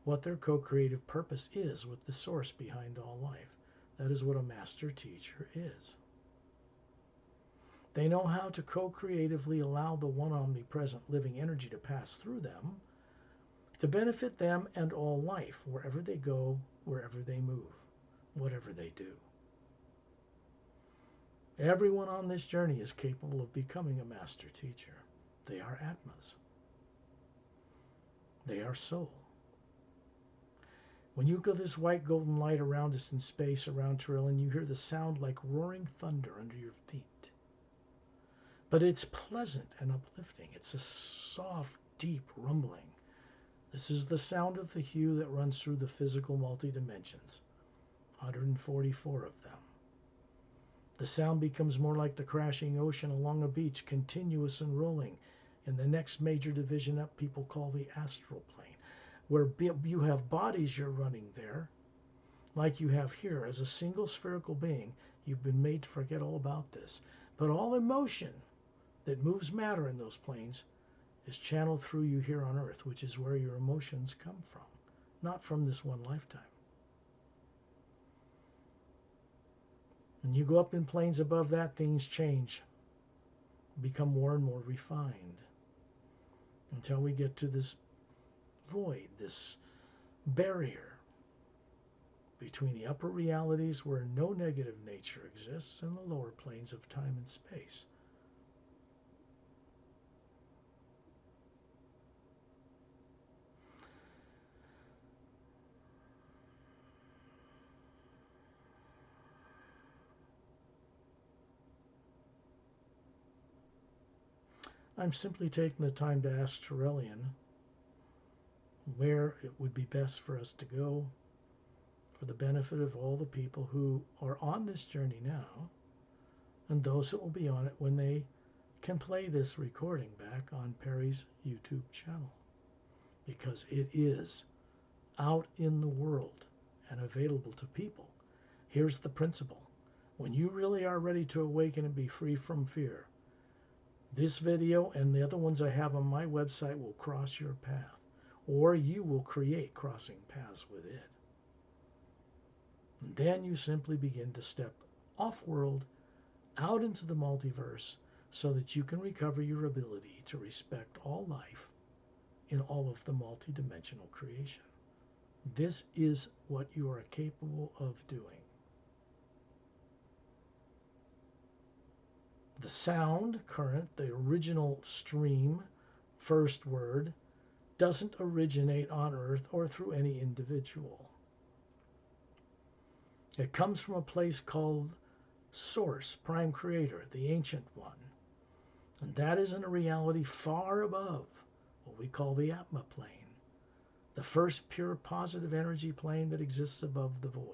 Speaker 1: what their co-creative purpose is with the source behind all life. That is what a master teacher is. They know how to co-creatively allow the one omnipresent living energy to pass through them to benefit them and all life, wherever they go, wherever they move, whatever they do. Everyone on this journey is capable of becoming a master teacher. They are Atmas. They are soul. When you get this white golden light around us in space, around Trillian, you hear the sound like roaring thunder under your feet. But it's pleasant and uplifting. It's a soft, deep rumbling. This is the sound of the hue that runs through the physical multi-dimensions, 144 of them. The sound becomes more like the crashing ocean along a beach, continuous and rolling. In the next major division up, people call the astral plane, where you have bodies you're running there, like you have here. As a single spherical being, you've been made to forget all about this. But all emotion that moves matter in those planes is channeled through you here on Earth, which is where your emotions come from, not from this one lifetime. When you go up in planes above that, things change, become more and more refined, until we get to this void, this barrier between the upper realities where no negative nature exists and the lower planes of time and space. I'm simply taking the time to ask Trillian where it would be best for us to go for the benefit of all the people who are on this journey now and those that will be on it when they can play this recording back on Perry's YouTube channel, because it is out in the world and available to people. Here's the principle. When you really are ready to awaken and be free from fear, this video and the other ones I have on my website will cross your path, or you will create crossing paths with it. And then you simply begin to step off-world, out into the multiverse, so that you can recover your ability to respect all life in all of the multidimensional creation. This is what you are capable of doing. The sound current, the original stream, first word, doesn't originate on Earth or through any individual. It comes from a place called Source, Prime Creator, the Ancient One. And that is in a reality far above what we call the Atma plane, the first pure positive energy plane that exists above the void.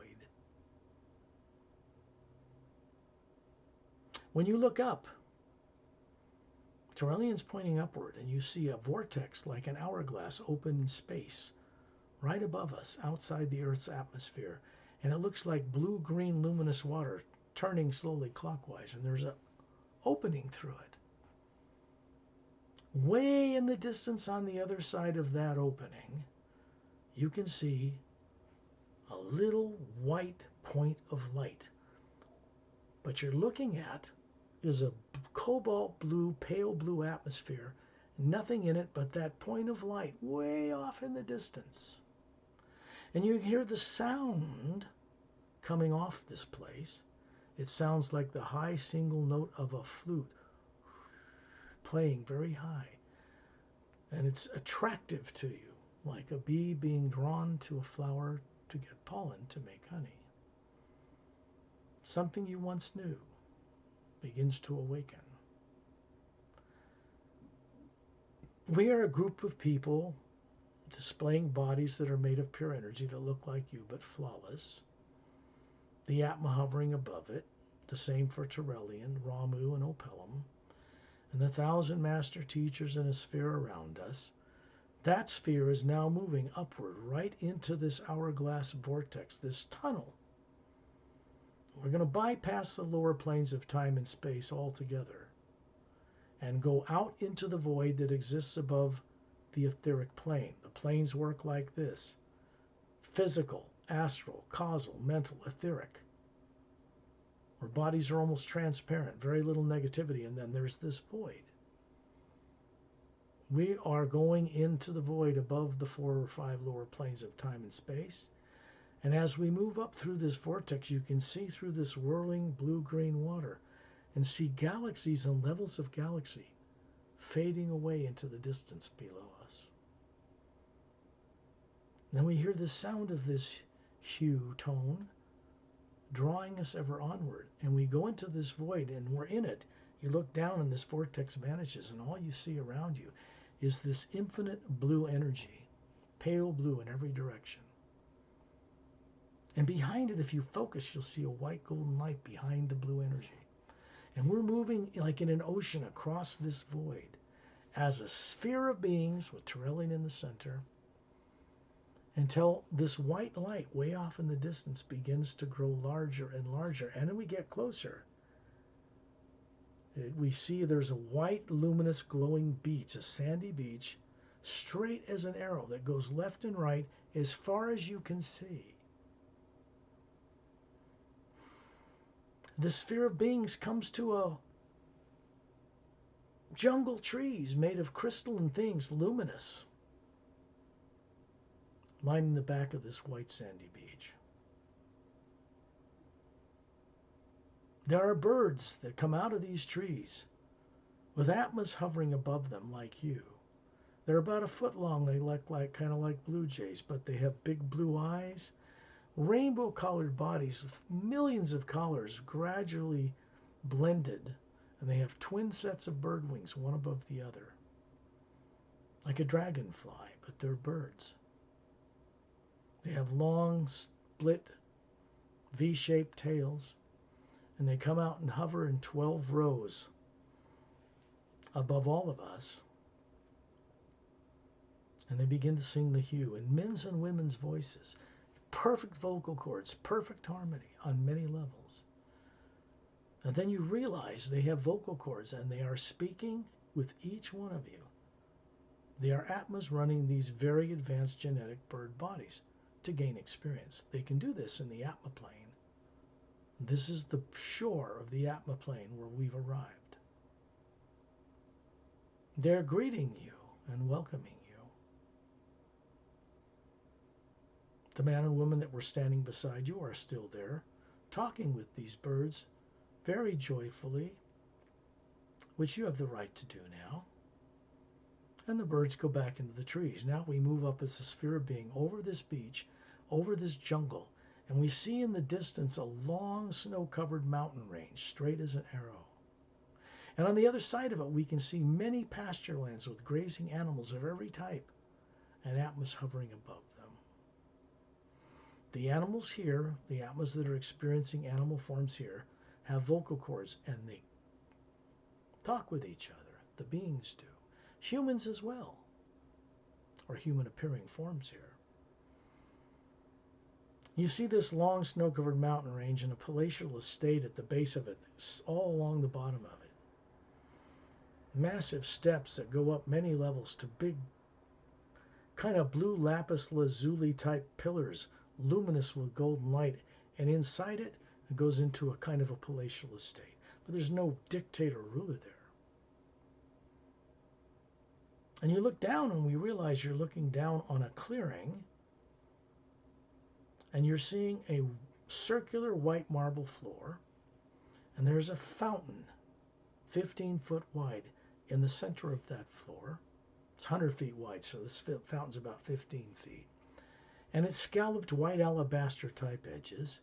Speaker 1: When you look up, Trillian's pointing upward, and you see a vortex like an hourglass open in space right above us, outside the Earth's atmosphere. And it looks like blue-green luminous water turning slowly clockwise, and there's an opening through it. Way in the distance on the other side of that opening, you can see a little white point of light. But you're looking at is a cobalt blue, pale blue atmosphere, nothing in it but that point of light way off in the distance. And you hear the sound coming off this place. It sounds like the high single note of a flute playing very high. And it's attractive to you, like a bee being drawn to a flower to get pollen to make honey. Something you once knew begins to awaken. We are a group of people displaying bodies that are made of pure energy that look like you but flawless. The Atma hovering above it, the same for Trillian, Ramu, and Opelum, and the 1,000 master teachers in a sphere around us. That sphere is now moving upward right into this hourglass vortex, this tunnel. We're going to bypass the lower planes of time and space altogether and go out into the void that exists above the etheric plane. The planes work like this: physical, astral, causal, mental, etheric. Our bodies are almost transparent, very little negativity, and then there's this void. We are going into the void above the 4 or 5 lower planes of time and space. And as we move up through this vortex, you can see through this whirling blue-green water and see galaxies and levels of galaxy fading away into the distance below us. Then we hear the sound of this hue tone drawing us ever onward, and we go into this void, and we're in it. You look down and this vortex vanishes, and all you see around you is this infinite blue energy, pale blue in every direction. And behind it, if you focus, you'll see a white golden light behind the blue energy. And we're moving like in an ocean across this void as a sphere of beings with Tyrrellian in the center, until this white light way off in the distance begins to grow larger and larger. And then we get closer. We see there's a white, luminous, glowing beach, a sandy beach, straight as an arrow that goes left and right as far as you can see. The sphere of beings comes to a jungle trees made of crystalline things, luminous, lining the back of this white sandy beach. There are birds that come out of these trees with Atmas hovering above them like you. They're about a foot long. They look like kind of like blue jays, but they have big blue eyes, rainbow-colored bodies with millions of colors gradually blended, and they have twin sets of bird wings, one above the other, like a dragonfly, but they're birds. They have long, split, V-shaped tails, and they come out and hover in 12 rows above all of us. And they begin to sing the hue in men's and women's voices. Perfect vocal cords, perfect harmony on many levels. And then you realize they have vocal cords and they are speaking with each one of you. They are Atmas running these very advanced genetic bird bodies to gain experience. They can do this in the Atma plane. This is the shore of the Atma plane where we've arrived. They're greeting you and welcoming you. The man and woman that were standing beside you are still there, talking with these birds very joyfully, which you have the right to do now. And the birds go back into the trees. Now we move up as a sphere of being over this beach, over this jungle, and we see in the distance a long snow-covered mountain range, straight as an arrow. And on the other side of it, we can see many pasture lands with grazing animals of every type, and Atmas hovering above them. The animals here, the Atmas that are experiencing animal forms here, have vocal cords, and they talk with each other. The beings do. Humans as well, or human-appearing forms here. You see this long snow-covered mountain range and a palatial estate at the base of it, all along the bottom of it. Massive steps that go up many levels to big, kind of blue lapis lazuli type pillars, luminous with golden light, and inside it, it goes into a kind of a palatial estate. But there's no dictator or ruler there. And you look down and we realize you're looking down on a clearing, and you're seeing a circular white marble floor, and there's a fountain 15 foot wide in the center of that floor. It's 100 feet wide, so this fountain's about 15 feet. And it's scalloped white alabaster type edges,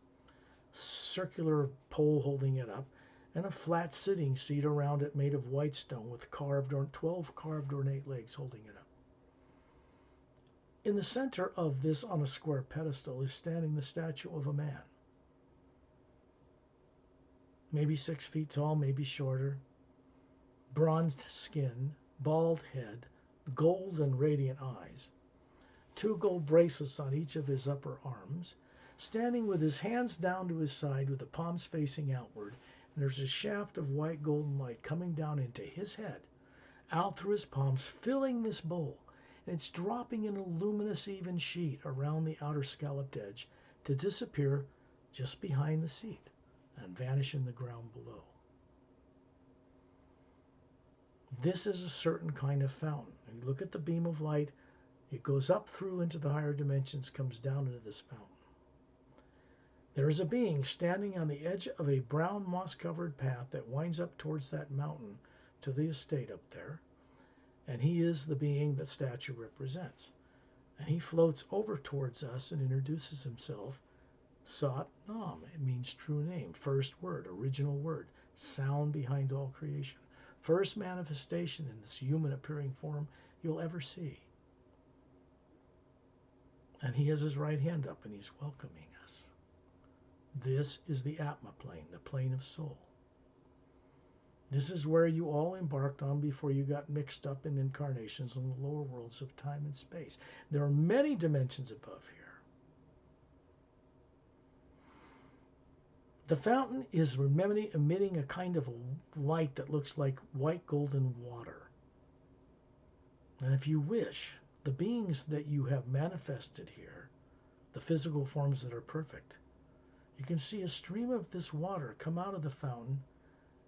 Speaker 1: circular pole holding it up, and a flat sitting seat around it made of white stone with 12 carved ornate legs holding it up. In the center of this, on a square pedestal, is standing the statue of a man. Maybe 6 feet tall, maybe shorter. Bronzed skin, bald head, gold and radiant eyes. 2 gold bracelets on each of his upper arms. Standing with his hands down to his side with the palms facing outward. And there's a shaft of white golden light coming down into his head, out through his palms, filling this bowl. And it's dropping in a luminous even sheet around the outer scalloped edge to disappear just behind the seat and vanish in the ground below. This is a certain kind of fountain. And you look at the beam of light, it goes up through into the higher dimensions, comes down into this fountain. There is a being standing on the edge of a brown moss-covered path that winds up towards that mountain to the estate up there, and he is the being that statue represents. And he floats over towards us and introduces himself. Sat Nam, it means true name, first word, original word, sound behind all creation. First manifestation in this human appearing form you'll ever see. And he has his right hand up and he's welcoming us. This is the Atma plane, the plane of soul. This is where you all embarked on before you got mixed up in incarnations in the lower worlds of time and space. There are many dimensions above here. The fountain is emitting a kind of light that looks like white golden water. And if you wish, the beings that you have manifested here, the physical forms that are perfect, you can see a stream of this water come out of the fountain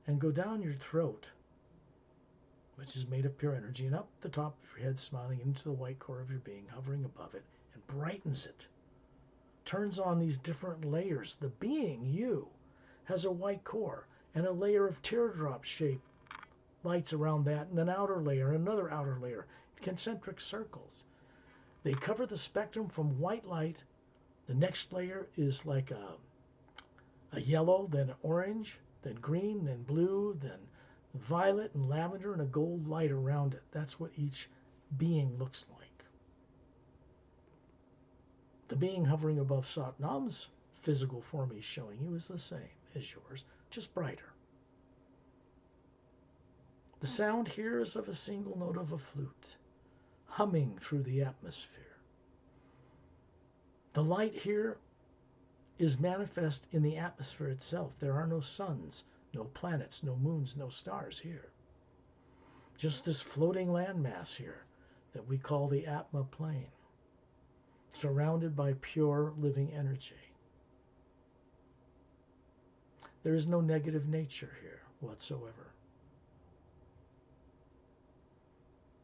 Speaker 1: and go down your throat, which is made of pure energy, and up the top of your head, smiling into the white core of your being, hovering above it, and brightens it. Turns on these different layers. The being, you, has a white core and a layer of teardrop shaped lights around that, and an outer layer, and another outer layer, concentric circles. They cover the spectrum from white light. The next layer is like a yellow, then orange, then green, then blue, then violet and lavender, and a gold light around it. That's what each being looks like. The being hovering above Satnam's physical form he's showing you is the same as yours, just brighter. The sound here is of a single note of a flute, humming through the atmosphere. The light here is manifest in the atmosphere itself. There are no suns, no planets, no moons, no stars here. Just this floating landmass here that we call the Atma plane, surrounded by pure living energy. There is no negative nature here whatsoever.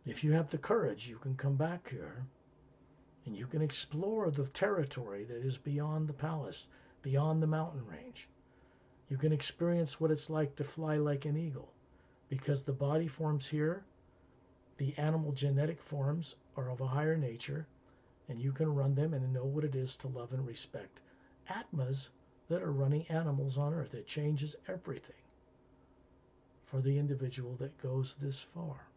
Speaker 1: If you have the courage, you can come back here and you can explore the territory that is beyond the palace, beyond the mountain range. You can experience what it's like to fly like an eagle, because the body forms here, the animal genetic forms are of a higher nature, and you can run them and know what it is to love and respect Atmas that are running animals on earth. It changes everything for the individual that goes this far.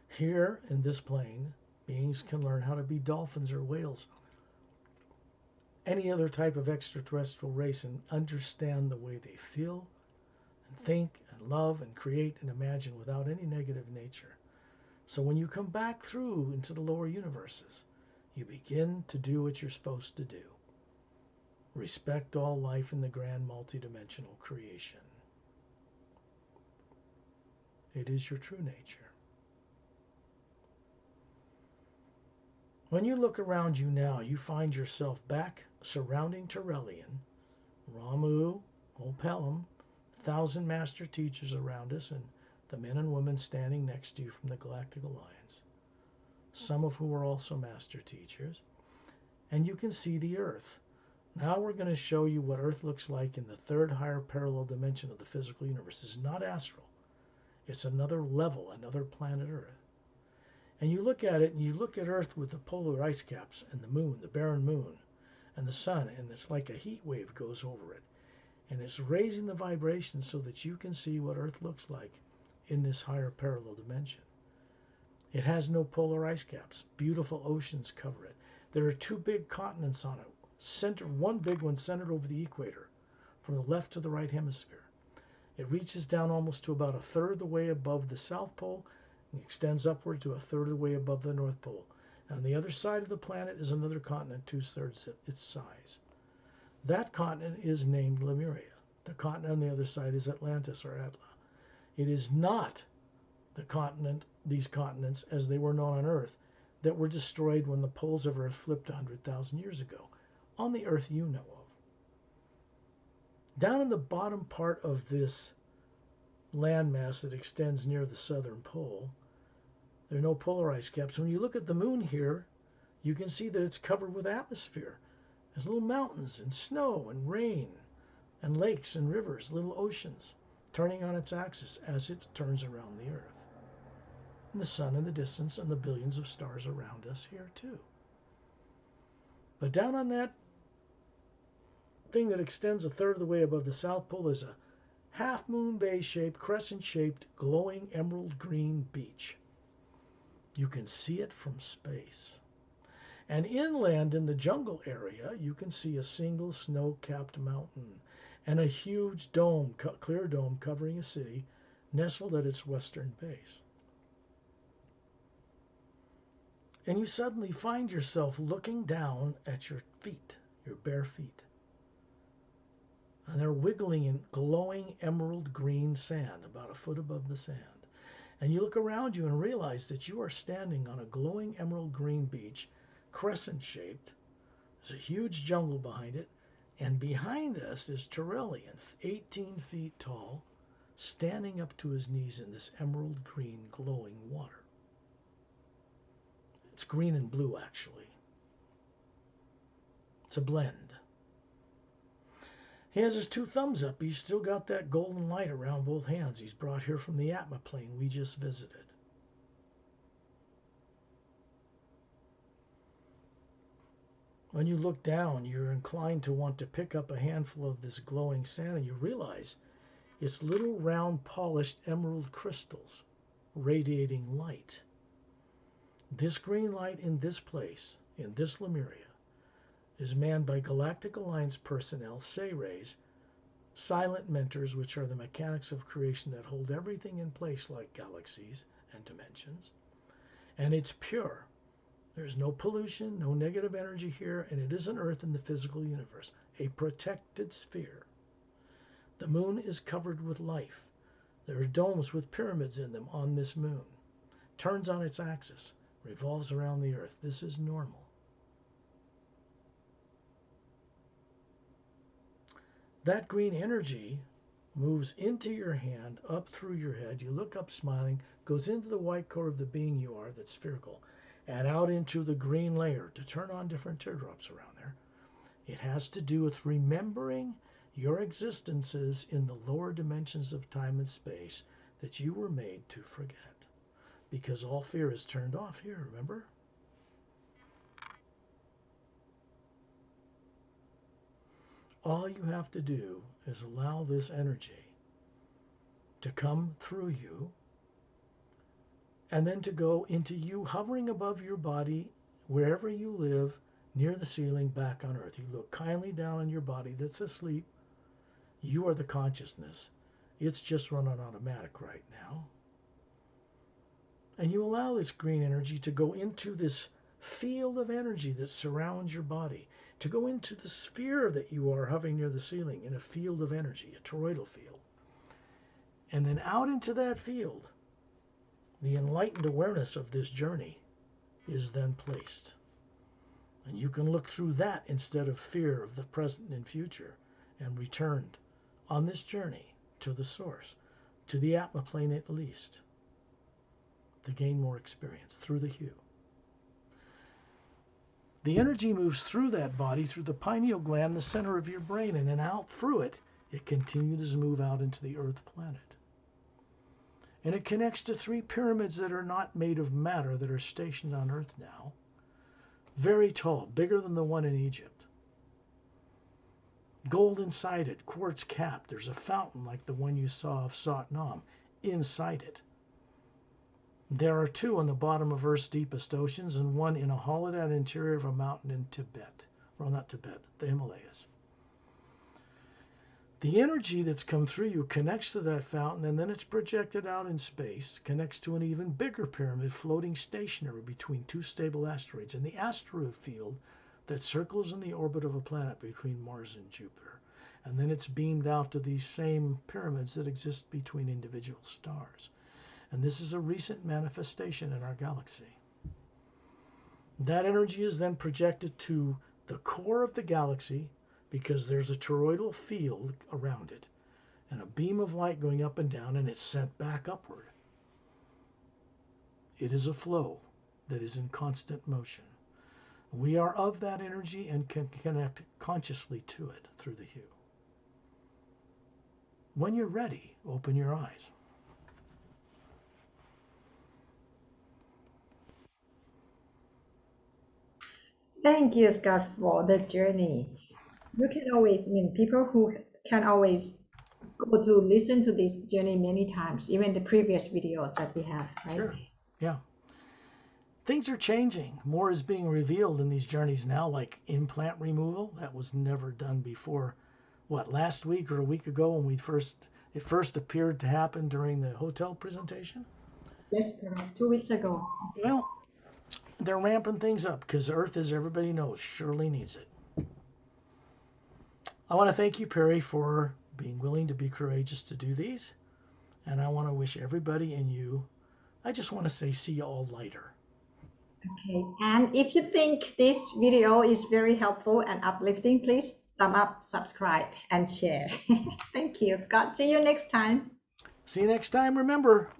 Speaker 1: Here in this plane, beings can learn how to be dolphins or whales, any other type of extraterrestrial race, and understand the way they feel and think and love and create and imagine without any negative nature. So when you come back through into the lower universes, you begin to do what you're supposed to do. Respect all life in the grand multidimensional creation. It is your true nature. When you look around you now, you find yourself back surrounding Terrellian, Ramu, Opelum, 1,000 master teachers around us, and the men and women standing next to you from the Galactic Alliance, some of whom are also master teachers. And you can see the Earth. Now we're going to show you what Earth looks like in the third higher parallel dimension of the physical universe. It's not astral. It's another level, another planet Earth. And you look at it, and you look at Earth with the polar ice caps and the moon, the barren moon, and the sun, and it's like a heat wave goes over it. And it's raising the vibration so that you can see what Earth looks like in this higher parallel dimension. It has no polar ice caps. Beautiful oceans cover it. There are two big continents on it. One big one centered over the equator, from the left to the right hemisphere. It reaches down almost to about a third of the way above the South Pole, and extends upward to a third of the way above the North Pole. And on the other side of the planet is another continent, 2/3 its size. That continent is named Lemuria. The continent on the other side is Atlantis or Atla. It is not these continents as they were known on Earth, that were destroyed when the poles of Earth flipped 100,000 years ago, on the Earth you know of. Down in the bottom part of this landmass that extends near the southern pole, there are no polar ice caps. When you look at the moon here, you can see that it's covered with atmosphere. There's little mountains and snow and rain and lakes and rivers, little oceans, turning on its axis as it turns around the Earth. And the sun in the distance and the billions of stars around us here too. But down on that thing that extends a third of the way above the South Pole is a half moon bay shaped, crescent shaped, glowing emerald green beach. You can see it from space. And inland in the jungle area, you can see a single snow-capped mountain and a huge dome, clear dome covering a city nestled at its western base. And you suddenly find yourself looking down at your feet, your bare feet. And they're wiggling in glowing emerald green sand, about a foot above the sand. And you look around you and realize that you are standing on a glowing emerald green beach, crescent shaped. There's a huge jungle behind it. And behind us is Turellian, 18 feet tall, standing up to his knees in this emerald green glowing water. It's green and blue, actually. It's a blend. He has his two thumbs up. He's still got that golden light around both hands he's brought here from the Atma plane we just visited. When you look down, you're inclined to want to pick up a handful of this glowing sand, and you realize it's little round polished emerald crystals radiating light. This green light in this place, in this Lemuria, is manned by Galactic Alliance personnel, Sayrays, silent mentors, which are the mechanics of creation that hold everything in place like galaxies and dimensions. And it's pure. There's no pollution, no negative energy here, and it isn't Earth in the physical universe, a protected sphere. The moon is covered with life. There are domes with pyramids in them on this moon. Turns on its axis, revolves around the Earth. This is normal. That green energy moves into your hand, up through your head. You look up smiling, goes into the white core of the being you are that's spherical, and out into the green layer to turn on different teardrops around there. It has to do with remembering your existences in the lower dimensions of time and space that you were made to forget. Because all fear is turned off here, remember? All you have to do is allow this energy to come through you and then to go into you hovering above your body wherever you live near the ceiling back on Earth. You look kindly down on your body that's asleep. You are the consciousness. It's just running automatic right now. And you allow this green energy to go into this field of energy that surrounds your body, to go into the sphere that you are hovering near the ceiling in a field of energy, a toroidal field. And then out into that field, the enlightened awareness of this journey is then placed. And you can look through that instead of fear of the present and future and returned on this journey to the source, to the Atma plane at least, to gain more experience through the hue. The energy moves through that body, through the pineal gland, the center of your brain, and then out through it, it continues to move out into the Earth planet. And it connects to 3 pyramids that are not made of matter, that are stationed on Earth now. Very tall, bigger than the one in Egypt. Golden sided, quartz capped. There's a fountain like the one you saw of Satnam inside it. There are 2 on the bottom of Earth's deepest oceans and 1 in a hollowed-out interior of a mountain in Tibet. Well, not Tibet, the Himalayas. The energy that's come through you connects to that fountain, and then it's projected out in space, connects to an even bigger pyramid floating stationary between 2 stable asteroids in the asteroid field that circles in the orbit of a planet between Mars and Jupiter. And then it's beamed out to these same pyramids that exist between individual stars. And this is a recent manifestation in our galaxy. That energy is then projected to the core of the galaxy because there's a toroidal field around it and a beam of light going up and down, and it's sent back upward. It is a flow that is in constant motion. We are of that energy and can connect consciously to it through the hue. When you're ready, open your eyes.
Speaker 2: Thank you, Scott, for the journey. You can always, I mean, people who can always go to listen to this journey many times, even the previous videos that we have, right?
Speaker 1: Sure. Yeah. Things are changing. More is being revealed in these journeys now, like implant removal. That was never done before. What, last week or a week ago when it first appeared to happen during the hotel presentation?
Speaker 2: Yes, correct. 2 weeks ago.
Speaker 1: Well, they're ramping things up because Earth, as everybody knows, surely needs it. I want to thank you, Perry, for being willing to be courageous to do these. And I want to wish everybody and you, I just want to say, see you all lighter.
Speaker 2: Okay, and if you think this video is very helpful and uplifting, please thumb up, subscribe, and share. Thank you, Scott. See you next time.
Speaker 1: See you next time. Remember,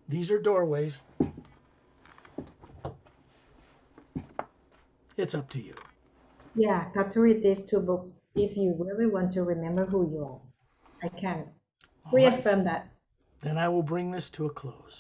Speaker 1: these are doorways. It's up to you.
Speaker 2: Yeah, got to read these 2 books if you really want to remember who you are. I can
Speaker 1: All right.
Speaker 2: reaffirm that.
Speaker 1: Then I will bring this to a close.